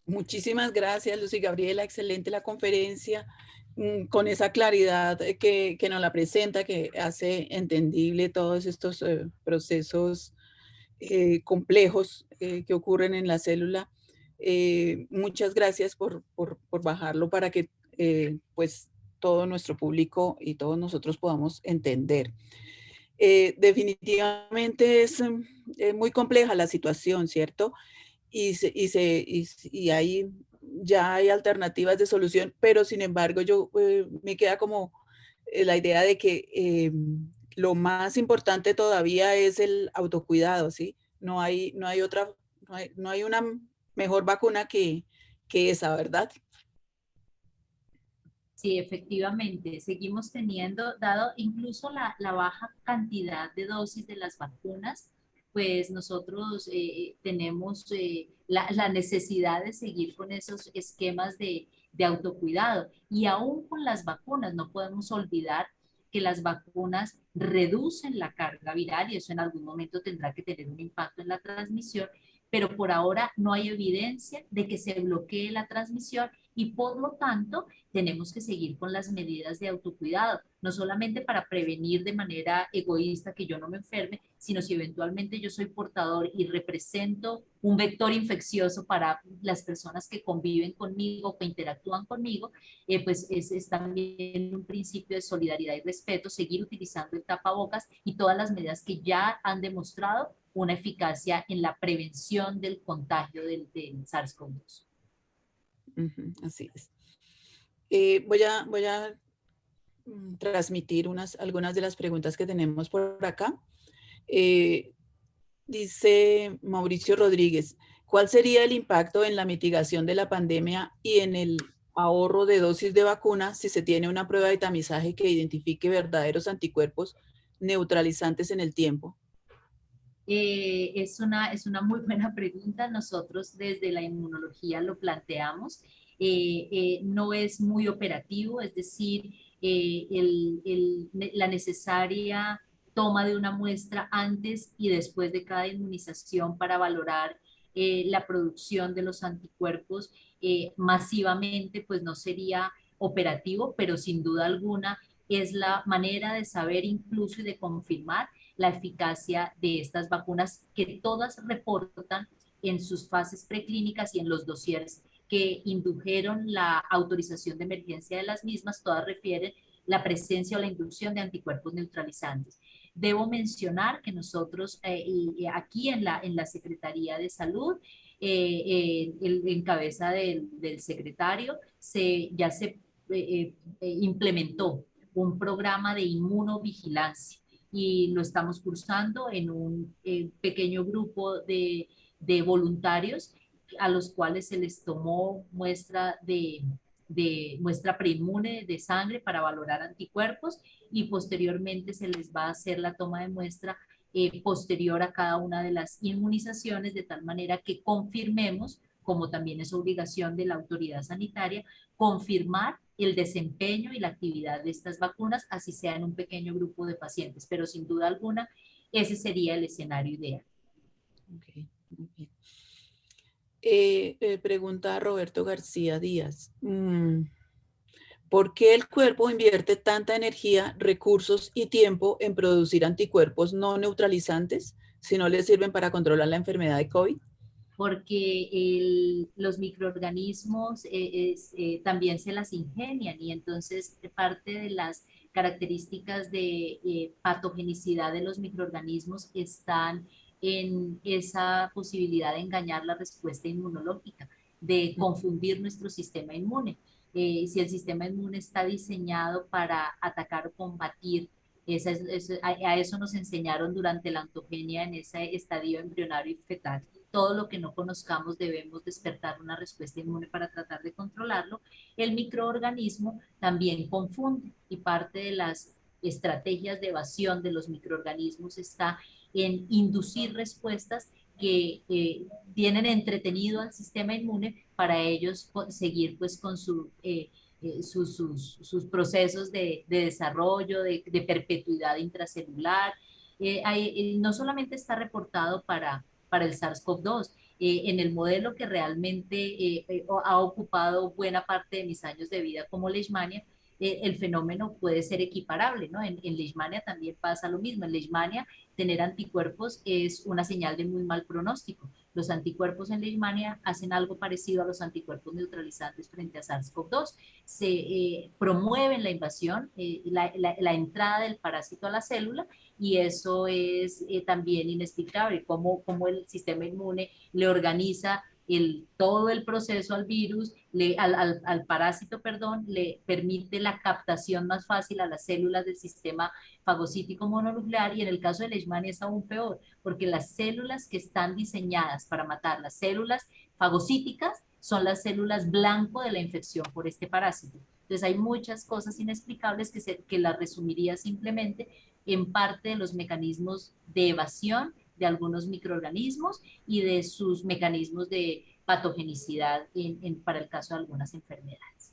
Muchísimas gracias, Lucy Gabriela, excelente la conferencia, con esa claridad que nos la presenta, que hace entendible todos estos procesos complejos que ocurren en la célula. Muchas gracias por bajarlo para que pues todo nuestro público y todos nosotros podamos entender. Definitivamente es muy compleja la situación, ¿cierto? Y ahí ya hay alternativas de solución, pero sin embargo me queda como la idea de que lo más importante todavía es el autocuidado, ¿sí? No hay otra, no hay una mejor vacuna que esa, ¿verdad? Sí, efectivamente, seguimos teniendo, dado incluso la baja cantidad de dosis de las vacunas, pues nosotros tenemos la necesidad de seguir con esos esquemas de autocuidado. Y aún con las vacunas, no podemos olvidar que las vacunas reducen la carga viral y eso en algún momento tendrá que tener un impacto en la transmisión, pero por ahora no hay evidencia de que se bloquee la transmisión y por lo tanto tenemos que seguir con las medidas de autocuidado, no solamente para prevenir de manera egoísta que yo no me enferme, sino si eventualmente yo soy portador y represento un vector infeccioso para las personas que conviven conmigo, que interactúan conmigo, pues es también un principio de solidaridad y respeto, seguir utilizando el tapabocas y todas las medidas que ya han demostrado una eficacia en la prevención del contagio del SARS-CoV-2. Ujú, así es. Voy a transmitir algunas de las preguntas que tenemos por acá. Eh, Dice Mauricio Rodríguez, ¿cuál sería el impacto en la mitigación de la pandemia y en el ahorro de dosis de vacuna si se tiene una prueba de tamizaje que identifique verdaderos anticuerpos neutralizantes en el tiempo? Es una muy buena pregunta. Nosotros desde la inmunología lo planteamos. No es muy operativo, es decir, la necesaria toma de una muestra antes y después de cada inmunización para valorar la producción de los anticuerpos masivamente, pues no sería operativo, pero sin duda alguna es la manera de saber incluso y de confirmar la eficacia de estas vacunas que todas reportan en sus fases preclínicas y en los dossiers que indujeron la autorización de emergencia de las mismas, todas refieren la presencia o la inducción de anticuerpos neutralizantes. Debo mencionar que nosotros aquí en la Secretaría de Salud, en cabeza del secretario, ya se implementó un programa de inmunovigilancia y lo estamos cursando en un pequeño grupo de voluntarios a los cuales se les tomó muestra de muestra preinmune de sangre para valorar anticuerpos y posteriormente se les va a hacer la toma de muestra posterior a cada una de las inmunizaciones de tal manera que confirmemos, como también es obligación de la autoridad sanitaria, confirmar el desempeño y la actividad de estas vacunas, así sea en un pequeño grupo de pacientes, pero sin duda alguna ese sería el escenario ideal. Okay, muy bien. Pregunta Roberto García Díaz. ¿Por qué el cuerpo invierte tanta energía, recursos y tiempo en producir anticuerpos no neutralizantes si no le sirven para controlar la enfermedad de COVID? Porque los microorganismos también se las ingenian y entonces parte de las características de patogenicidad de los microorganismos están en esa posibilidad de engañar la respuesta inmunológica, de confundir nuestro sistema inmune. Si el sistema inmune está diseñado para atacar o combatir, a eso nos enseñaron durante la ontogenia en ese estadio embrionario y fetal. Todo lo que no conozcamos debemos despertar una respuesta inmune para tratar de controlarlo. El microorganismo también confunde y parte de las estrategias de evasión de los microorganismos está en inducir respuestas que tienen entretenido al sistema inmune para ellos seguir pues con sus procesos de desarrollo, de perpetuidad intracelular. No solamente está reportado para el SARS-CoV-2. En el modelo que realmente ha ocupado buena parte de mis años de vida como Leishmania, el fenómeno puede ser equiparable, ¿no? En Leishmania también pasa lo mismo. En Leishmania, tener anticuerpos es una señal de muy mal pronóstico, Los anticuerpos en Leishmania hacen algo parecido a los anticuerpos neutralizantes frente a SARS-CoV-2. Se promueven la invasión, la entrada del parásito a la célula, y eso es también inexplicable, cómo el sistema inmune le organiza todo el proceso al virus, al parásito, perdón, le permite la captación más fácil a las células del sistema fagocítico mononuclear, y en el caso de Leishmania es aún peor, porque las células que están diseñadas para matar las células fagocíticas son las células blanco de la infección por este parásito. Entonces hay muchas cosas inexplicables que las resumiría simplemente en parte de los mecanismos de evasión de algunos microorganismos y de sus mecanismos de patogenicidad para el caso de algunas enfermedades.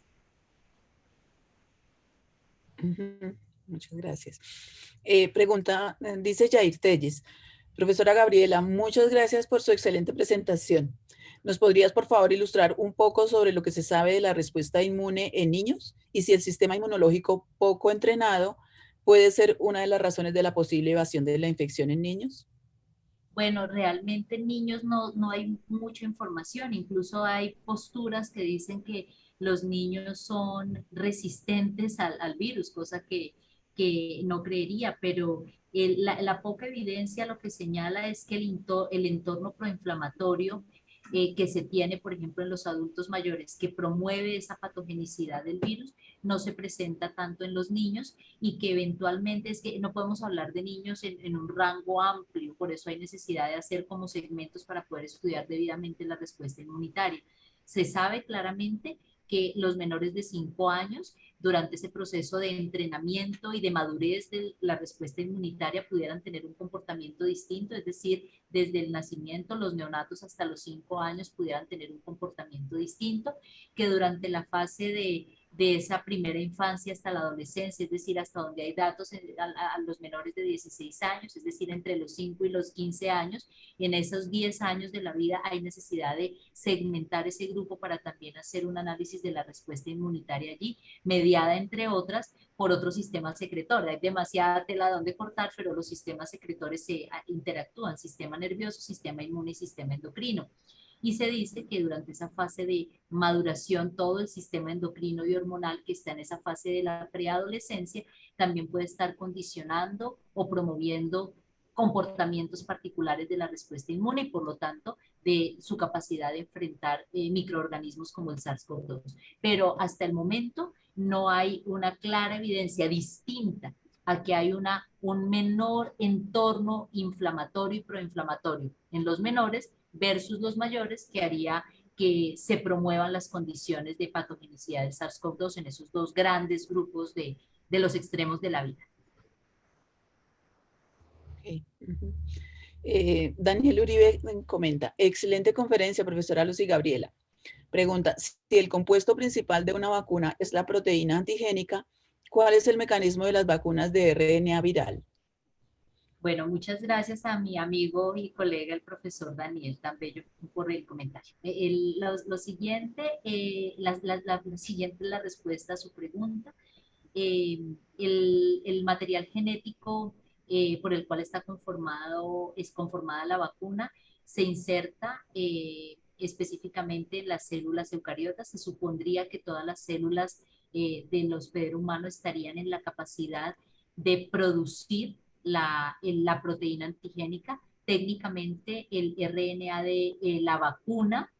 Muchas gracias. Pregunta, dice Jair Telles: profesora Gabriela, muchas gracias por su excelente presentación. ¿Nos podrías, por favor, ilustrar un poco sobre lo que se sabe de la respuesta inmune en niños y si el sistema inmunológico poco entrenado puede ser una de las razones de la posible evasión de la infección en niños? Bueno, realmente en niños no hay mucha información, incluso hay posturas que dicen que los niños son resistentes al virus, cosa que no creería, pero la poca evidencia lo que señala es que el entorno proinflamatorio que se tiene, por ejemplo, en los adultos mayores, que promueve esa patogenicidad del virus, no se presenta tanto en los niños, y que eventualmente es que no podemos hablar de niños en un rango amplio, por eso hay necesidad de hacer como segmentos para poder estudiar debidamente la respuesta inmunitaria. Se sabe claramente que los menores de 5 años, durante ese proceso de entrenamiento y de madurez de la respuesta inmunitaria, pudieran tener un comportamiento distinto, es decir, desde el nacimiento, los neonatos hasta los 5 años pudieran tener un comportamiento distinto, que durante la fase de esa primera infancia hasta la adolescencia, es decir, hasta donde hay datos a los menores de 16 años, es decir, entre los 5 y los 15 años, y en esos 10 años de la vida hay necesidad de segmentar ese grupo para también hacer un análisis de la respuesta inmunitaria allí, mediada, entre otras, por otros sistemas secretores. Hay demasiada tela donde cortar, pero los sistemas secretores se interactúan: sistema nervioso, sistema inmune y sistema endocrino. Y se dice que durante esa fase de maduración, todo el sistema endocrino y hormonal que está en esa fase de la preadolescencia también puede estar condicionando o promoviendo comportamientos particulares de la respuesta inmune, y por lo tanto de su capacidad de enfrentar microorganismos como el SARS-CoV-2. Pero hasta el momento no hay una clara evidencia distinta a que hay un menor entorno inflamatorio y proinflamatorio en los menores versus los mayores, que haría que se promuevan las condiciones de patogenicidad del SARS-CoV-2 en esos dos grandes grupos de los extremos de la vida. Okay. Daniel Uribe comenta: excelente conferencia, profesora Lucy Gabriela. Pregunta: si el compuesto principal de una vacuna es la proteína antigénica, ¿cuál es el mecanismo de las vacunas de RNA viral? Bueno, muchas gracias a mi amigo y colega, el profesor Daniel, tan bello, por el comentario. Lo siguiente, siguiente es la respuesta a su pregunta. El material genético por el cual es conformada la vacuna se inserta específicamente en las células eucariotas. Se supondría que todas las células del hospedero humano estarían en la capacidad de producir la proteína antigénica. Técnicamente el RNA de la vacuna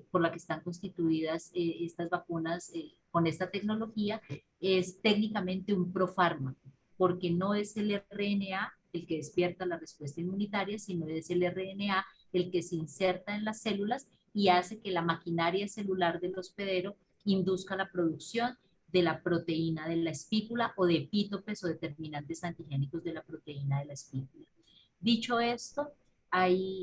por la que están constituidas estas vacunas con esta tecnología es técnicamente un profármaco, porque no es el RNA el que despierta la respuesta inmunitaria, sino es el RNA el que se inserta en las células y hace que la maquinaria celular del hospedero induzca la producción de la proteína de la espícula o de epítopes o determinantes antigénicos de la proteína de la espícula. Dicho esto,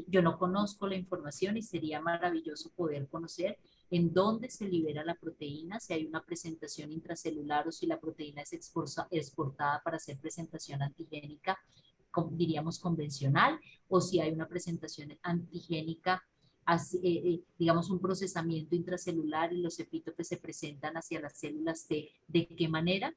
yo no conozco la información y sería maravilloso poder conocer en dónde se libera la proteína, si hay una presentación intracelular o si la proteína es exportada para hacer presentación antigénica, diríamos convencional, o si hay una presentación antigénica, digamos un procesamiento intracelular y los epítopes se presentan hacia las células de qué manera.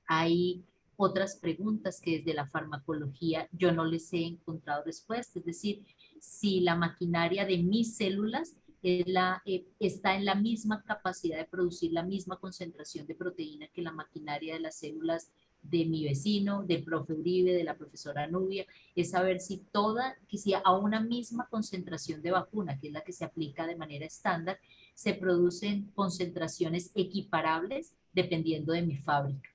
Hay otras preguntas que desde la farmacología yo no les he encontrado respuesta. Es decir, si la maquinaria de mis células está en la misma capacidad de producir la misma concentración de proteína que la maquinaria de las células de mi vecino, del profe Uribe, de la profesora Nubia, es saber que si a una misma concentración de vacuna, que es la que se aplica de manera estándar, se producen concentraciones equiparables dependiendo de mi fábrica.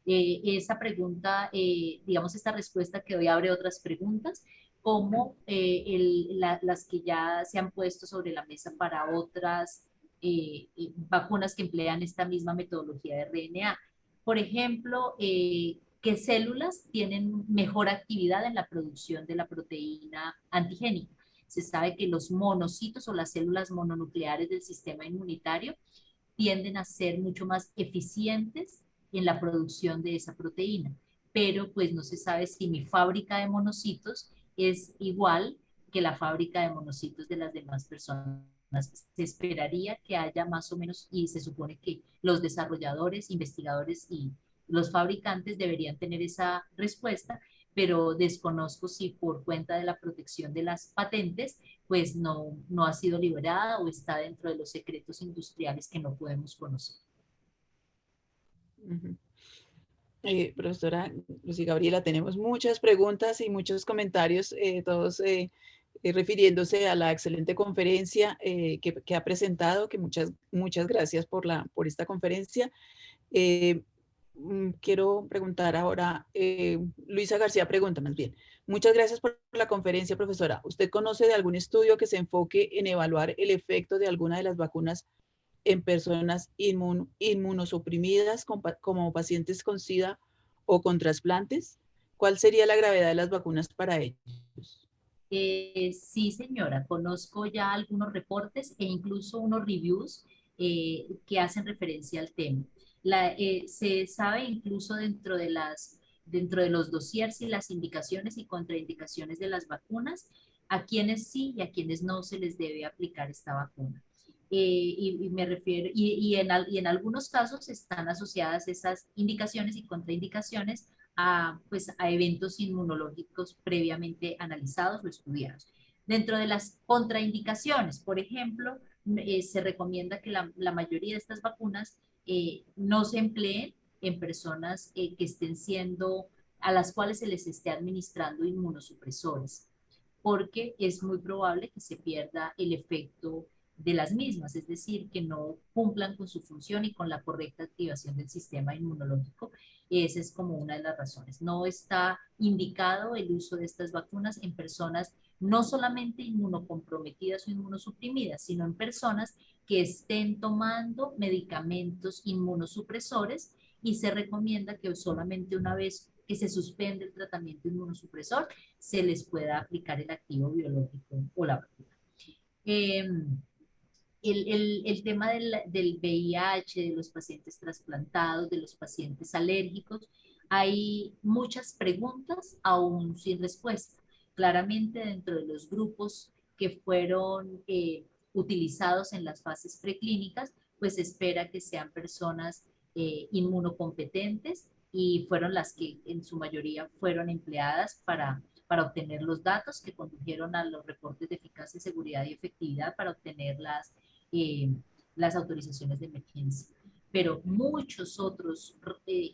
Esa pregunta, digamos, esta respuesta que hoy abre otras preguntas, como las que ya se han puesto sobre la mesa para otras vacunas que emplean esta misma metodología de RNA. Por ejemplo, ¿qué células tienen mejor actividad en la producción de la proteína antigénica? Se sabe que los monocitos o las células mononucleares del sistema inmunitario tienden a ser mucho más eficientes en la producción de esa proteína, pero pues no se sabe si mi fábrica de monocitos es igual que la fábrica de monocitos de las demás personas. Se esperaría que haya más o menos, y se supone que los desarrolladores, investigadores y los fabricantes deberían tener esa respuesta, pero desconozco si por cuenta de la protección de las patentes, pues no ha sido liberada o está dentro de los secretos industriales que no podemos conocer. Ujú. Profesora Lucy Gabriela, tenemos muchas preguntas y muchos comentarios, todos refiriéndose a la excelente conferencia que ha presentado, que muchas gracias por esta conferencia. Quiero preguntar ahora, Luisa García pregunta más bien. Muchas gracias por la conferencia, profesora. ¿Usted conoce de algún estudio que se enfoque en evaluar el efecto de alguna de las vacunas en personas inmunosuprimidas como pacientes con SIDA o con trasplantes? ¿Cuál sería la gravedad de las vacunas para ellos? Sí, señora, conozco ya algunos reportes e incluso unos reviews que hacen referencia al tema. Se sabe incluso dentro de los dossiers y las indicaciones y contraindicaciones de las vacunas, a quienes sí y a quienes no se les debe aplicar esta vacuna. Y me refiero, y en algunos casos están asociadas esas indicaciones y contraindicaciones pues, a eventos inmunológicos previamente analizados o estudiados. Dentro de las contraindicaciones, por ejemplo, se recomienda que la mayoría de estas vacunas no se empleen en personas que estén siendo, a las cuales se les esté administrando inmunosupresores, porque es muy probable que se pierda el efecto de las mismas, es decir, que no cumplan con su función y con la correcta activación del sistema inmunológico. Esa es como una de las razones. No está indicado el uso de estas vacunas en personas no solamente inmunocomprometidas o inmunosuprimidas, sino en personas que estén tomando medicamentos inmunosupresores, y se recomienda que solamente una vez que se suspende el tratamiento inmunosupresor se les pueda aplicar el activo biológico o la vacuna. Eh, el tema del VIH, de los pacientes trasplantados, de los pacientes alérgicos, hay muchas preguntas aún sin respuesta. Claramente dentro de los grupos que fueron utilizados en las fases preclínicas, pues se espera que sean personas inmunocompetentes, y fueron las que en su mayoría fueron empleadas para obtener los datos que condujeron a los reportes de eficacia, seguridad y efectividad para obtener eh, las autorizaciones de emergencia. Pero muchos otros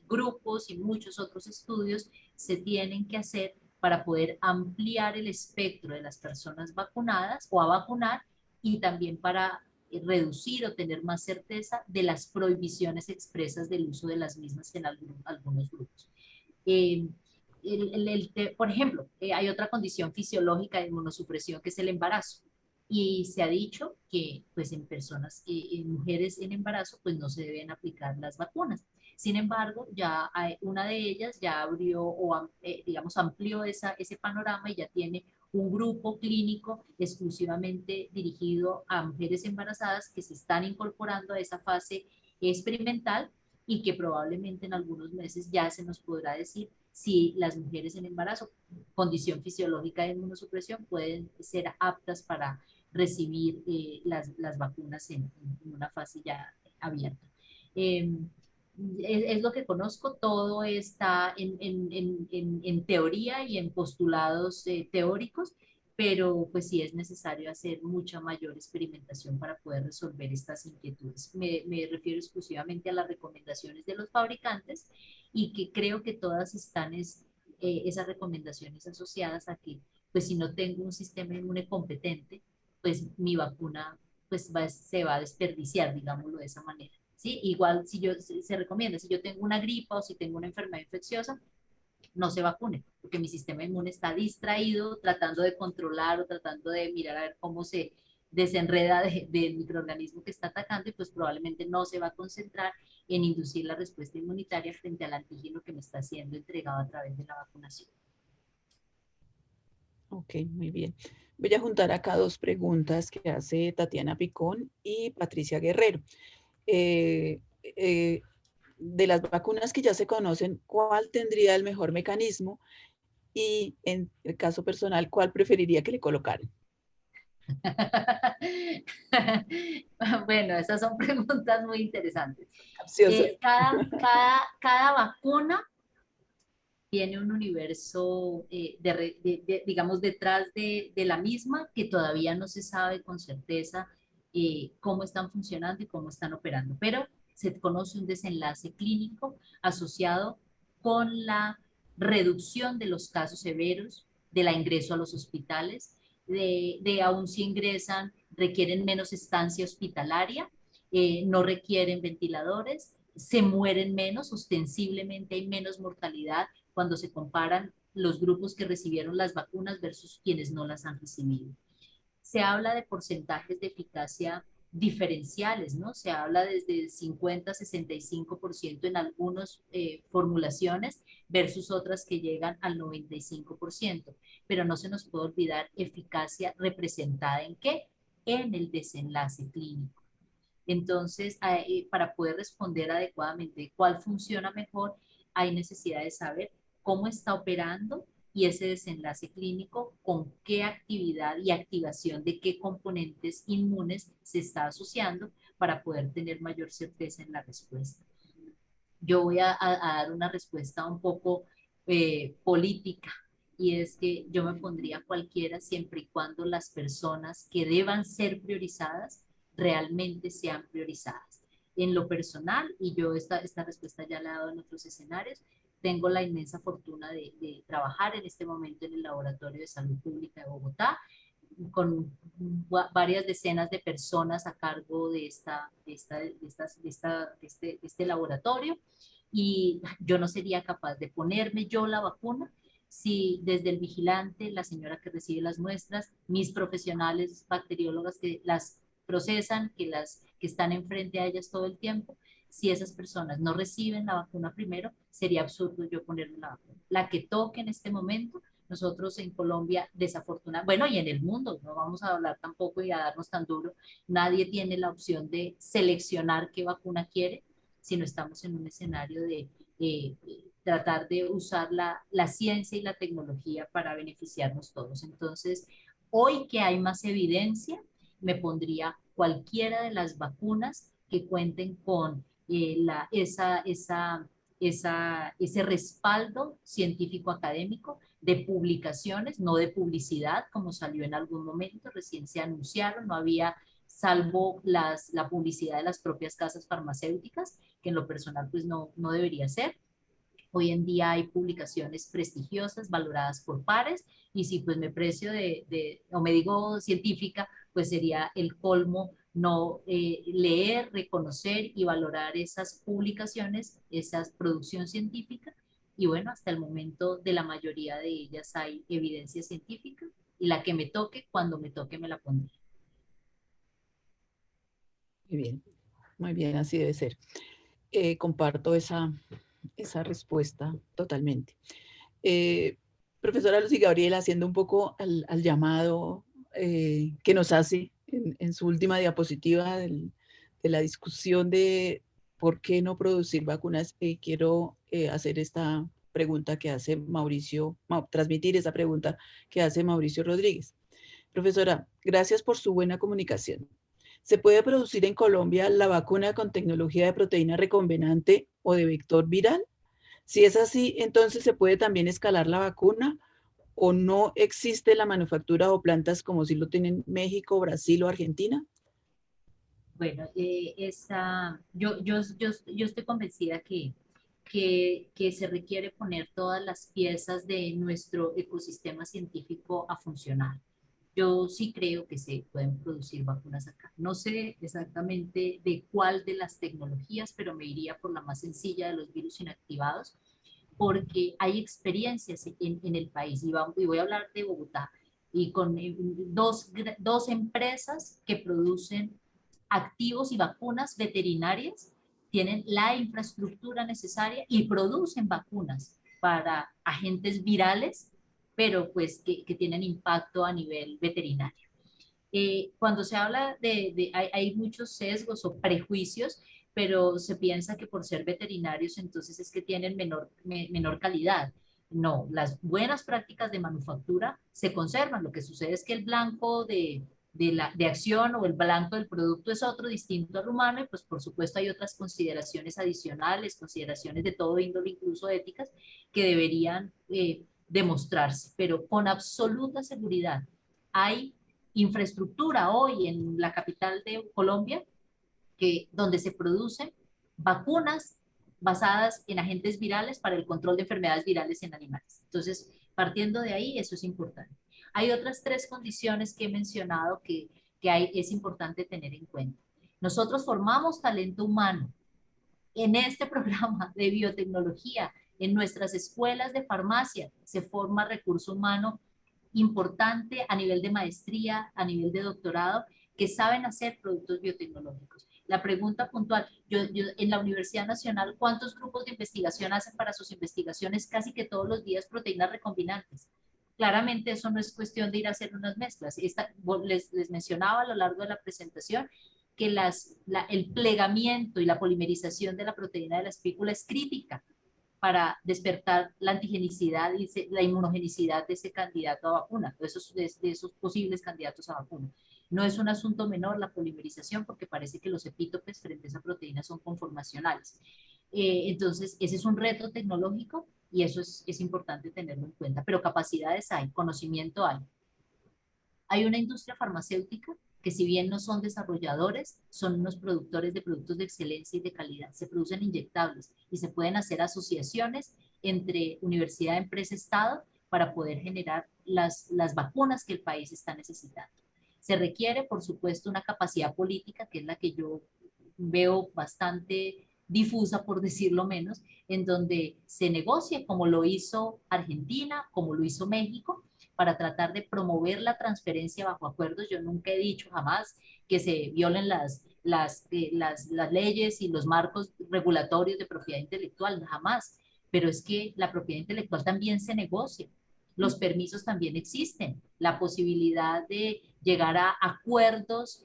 grupos y muchos otros estudios se tienen que hacer para poder ampliar el espectro de las personas vacunadas o a vacunar, y también para reducir o tener más certeza de las prohibiciones expresas del uso de las mismas en algunos grupos. Eh, por ejemplo, hay otra condición fisiológica de inmunosupresión que es el embarazo. Y se ha dicho que pues en personas, en mujeres en embarazo, pues no se deben aplicar las vacunas. Sin embargo, ya una de ellas ya abrió o digamos amplió ese panorama y ya tiene un grupo clínico exclusivamente dirigido a mujeres embarazadas que se están incorporando a esa fase experimental, y que probablemente en algunos meses ya se nos podrá decir si las mujeres en embarazo, condición fisiológica de inmunosupresión, pueden ser aptas para recibir las vacunas en una fase ya abierta. Eh, es lo que conozco, todo está en teoría y en postulados teóricos, pero pues sí es necesario hacer mucha mayor experimentación para poder resolver estas inquietudes. Me refiero exclusivamente a las recomendaciones de los fabricantes y que creo que todas están esas recomendaciones asociadas a que pues si no tengo un sistema inmune competente, pues mi vacuna pues se va a desperdiciar, digámoslo de esa manera. ¿Sí? Igual si se recomienda, si yo tengo una gripa o si tengo una enfermedad infecciosa, no se vacune, porque mi sistema inmune está distraído tratando de controlar o tratando de mirar a ver cómo se desenreda del microorganismo que está atacando y pues probablemente no se va a concentrar en inducir la respuesta inmunitaria frente al antígeno que me está siendo entregado a través de la vacunación. Ok, muy bien. Voy a juntar acá dos preguntas que hace Tatiana Picón y Patricia Guerrero. Eh, eh, de las vacunas que ya se conocen, ¿cuál tendría el mejor mecanismo? Y en el caso personal, ¿cuál preferiría que le colocaran? Bueno, esas son preguntas muy interesantes. Capciosa. Cada vacuna tiene un universo, digamos, detrás de la misma que todavía no se sabe con certeza cómo están funcionando y cómo están operando, pero se conoce un desenlace clínico asociado con la reducción de los casos severos, de la ingreso a los hospitales, de aún si ingresan, requieren menos estancia hospitalaria, no requieren ventiladores, se mueren menos, ostensiblemente hay menos mortalidad cuando se comparan los grupos que recibieron las vacunas versus quienes no las han recibido. Se habla de porcentajes de eficacia diferenciales, ¿no? Se habla desde el 50 a 65% en algunas formulaciones versus otras que llegan al 95%, pero no se nos puede olvidar eficacia representada en qué? En el desenlace clínico. Entonces, para poder responder adecuadamente cuál funciona mejor, hay necesidad de saber cómo está operando y ese desenlace clínico, con qué actividad y activación de qué componentes inmunes se está asociando para poder tener mayor certeza en la respuesta. Yo voy a dar una respuesta un poco política y es que yo me pondría cualquiera siempre y cuando las personas que deban ser priorizadas realmente sean priorizadas. En lo personal, y yo esta respuesta ya la he dado en otros escenarios, tengo la inmensa fortuna de trabajar en este momento en el Laboratorio de Salud Pública de Bogotá, con varias decenas de personas a cargo de este laboratorio y yo no sería capaz de ponerme yo la vacuna si desde el vigilante, la señora que recibe las muestras, mis profesionales bacteriólogas que las procesan, que están enfrente a ellas todo el tiempo, si esas personas no reciben la vacuna primero, sería absurdo yo ponerme la vacuna. La que toque en este momento, nosotros en Colombia, desafortunadamente, bueno, y en el mundo, no vamos a hablar tampoco y a darnos tan duro, nadie tiene la opción de seleccionar qué vacuna quiere, sino estamos en un escenario de tratar de usar la ciencia y la tecnología para beneficiarnos todos. Entonces, hoy que hay más evidencia, me pondría cualquiera de las vacunas que cuenten con ese respaldo científico académico de publicaciones, no de publicidad, como salió en algún momento, recién se anunciaron, no había salvo la publicidad de las propias casas farmacéuticas, que en lo personal pues no debería ser. Hoy en día hay publicaciones prestigiosas, valoradas por pares, y si pues me precio o me digo científica, pues sería el colmo no leer, reconocer y valorar esas publicaciones, esa producción científica. Y bueno, hasta el momento de la mayoría de ellas hay evidencia científica y la que me toque, cuando me toque me la pondré. Muy bien, así debe ser. Comparto esa respuesta totalmente. Profesora Lucy Gabriela, haciendo un poco al llamado que nos hace en su última diapositiva de la discusión de por qué no producir vacunas, quiero hacer esta pregunta que hace transmitir esa pregunta que hace Mauricio Rodríguez. Profesora, gracias por su buena comunicación. ¿Se puede producir en Colombia la vacuna con tecnología de proteína recombinante o de vector viral? Si es así, entonces ¿se puede también escalar la vacuna o no existe la manufactura o plantas como si lo tienen México, Brasil o Argentina? Bueno, yo estoy convencida que se requiere poner todas las piezas de nuestro ecosistema científico a funcionar. Yo sí creo que se pueden producir vacunas acá. No sé exactamente de cuál de las tecnologías, pero me iría por la más sencilla de los virus inactivados, porque hay experiencias en el país. Y voy a hablar de Bogotá, y con dos empresas que producen activos y vacunas veterinarias, tienen la infraestructura necesaria y producen vacunas para agentes virales, pero pues que tienen impacto a nivel veterinario. Cuando se habla hay muchos sesgos o prejuicios, pero se piensa que por ser veterinarios entonces es que tienen menor calidad. No, las buenas prácticas de manufactura se conservan. Lo que sucede es que el blanco de acción o el blanco del producto es otro distinto al humano, y pues por supuesto hay otras consideraciones adicionales, consideraciones de todo índole, incluso éticas, que deberían demostrarse, pero con absoluta seguridad hay infraestructura hoy en la capital de Colombia, donde se producen vacunas basadas en agentes virales para el control de enfermedades virales en animales. Entonces, partiendo de ahí, eso es importante. Hay otras tres condiciones que he mencionado es importante tener en cuenta. Nosotros formamos talento humano en este programa de biotecnología. En nuestras escuelas de farmacia se forma recurso humano importante a nivel de maestría, a nivel de doctorado, que saben hacer productos biotecnológicos. La pregunta puntual, yo en la Universidad Nacional, ¿cuántos grupos de investigación hacen para sus investigaciones? Casi que todos los días proteínas recombinantes. Claramente eso no es cuestión de ir a hacer unas mezclas. Les mencionaba a lo largo de la presentación que el plegamiento y la polimerización de la proteína de la espícula es crítica para despertar la antigenicidad y la inmunogenicidad de ese candidato a vacuna, de esos posibles candidatos a vacuna. No es un asunto menor la polimerización, porque parece que los epítopes frente a esa proteína son conformacionales. Entonces, ese es un reto tecnológico y eso es importante tenerlo en cuenta. Pero capacidades hay, conocimiento hay. Hay una industria farmacéutica que, si bien no son desarrolladores, son unos productores de productos de excelencia y de calidad. Se producen inyectables y se pueden hacer asociaciones entre universidad, empresa, Estado para poder generar las vacunas que el país está necesitando. Se requiere, por supuesto, una capacidad política, que es la que yo veo bastante difusa, por decirlo menos, en donde se negocie, como lo hizo Argentina, como lo hizo México, para tratar de promover la transferencia bajo acuerdos. Yo nunca he dicho jamás que se violen las leyes y los marcos regulatorios de propiedad intelectual, jamás. Pero es que la propiedad intelectual también se negocia. Los permisos también existen. La posibilidad de llegar a acuerdos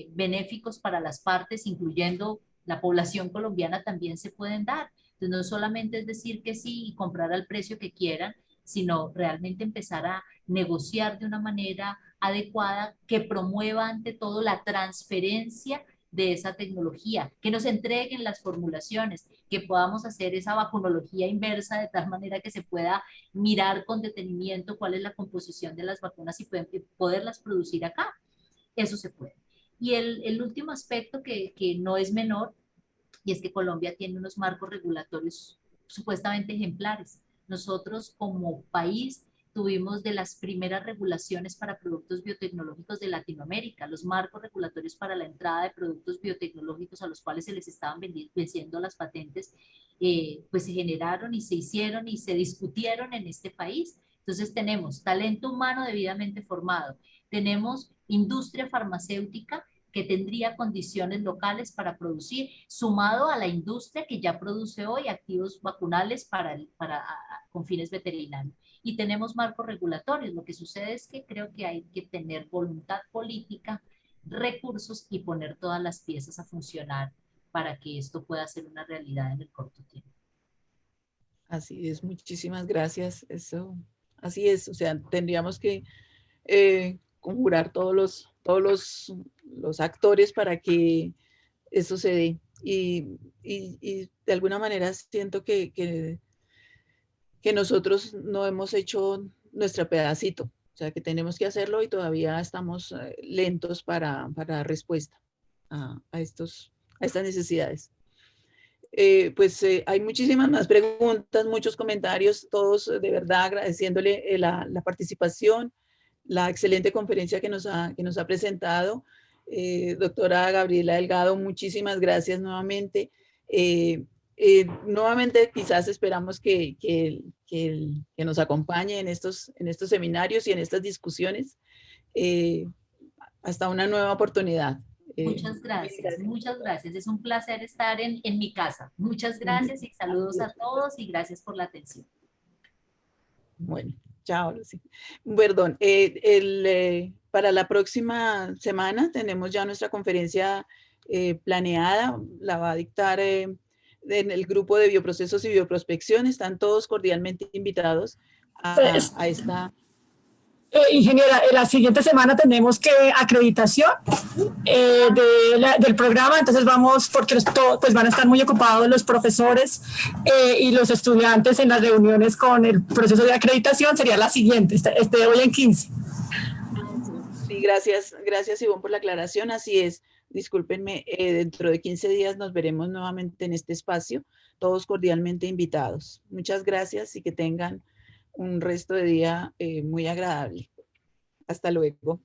benéficos para las partes, incluyendo la población colombiana, también se pueden dar. Entonces, no solamente es decir que sí y comprar al precio que quieran, sino realmente empezar a negociar de una manera adecuada que promueva ante todo la transferencia de esa tecnología, que nos entreguen las formulaciones, que podamos hacer esa vacunología inversa de tal manera que se pueda mirar con detenimiento cuál es la composición de las vacunas y poderlas producir acá. Eso se puede. Y el último aspecto que no es menor, y es que Colombia tiene unos marcos regulatorios supuestamente ejemplares. Nosotros como país tuvimos de las primeras regulaciones para productos biotecnológicos de Latinoamérica. Los marcos regulatorios para la entrada de productos biotecnológicos a los cuales se les estaban venciendo las patentes, pues se generaron y se hicieron y se discutieron en este país. Entonces tenemos talento humano debidamente formado, tenemos industria farmacéutica que tendría condiciones locales para producir, sumado a la industria que ya produce hoy activos vacunales con fines veterinarios. Y tenemos marcos regulatorios. Lo que sucede es que creo que hay que tener voluntad política, recursos y poner todas las piezas a funcionar para que esto pueda ser una realidad en el corto tiempo. Así es, muchísimas gracias. Eso, así es, o sea, tendríamos que conjurar todos los los actores para que eso se dé. Y de alguna manera siento que nosotros no hemos hecho nuestro pedacito, o sea, que tenemos que hacerlo y todavía estamos lentos para dar respuesta a estas necesidades. Hay muchísimas más preguntas, muchos comentarios, todos de verdad agradeciéndole la participación, la excelente conferencia que nos ha presentado. Doctora Gabriela Delgado, muchísimas gracias nuevamente. Nuevamente quizás esperamos que nos acompañe en estos seminarios y en estas discusiones. Hasta una nueva oportunidad. Muchas gracias, muchas gracias. Es un placer estar en mi casa. Muchas gracias y saludos a todos y gracias por la atención. Bueno, chao, Lucy. Perdón, para la próxima semana tenemos ya nuestra conferencia planeada, la va a dictar en el grupo de bioprocesos y bioprospección. Están todos cordialmente invitados a esta... Ingeniera, la siguiente semana tenemos acreditación del programa, entonces vamos, porque pues van a estar muy ocupados los profesores y los estudiantes en las reuniones con el proceso de acreditación. Sería la siguiente, hoy en 15. Sí, gracias Ivonne por la aclaración, así es. Discúlpenme, dentro de 15 días nos veremos nuevamente en este espacio, todos cordialmente invitados. Muchas gracias y que tengan un resto de día muy agradable. Hasta luego.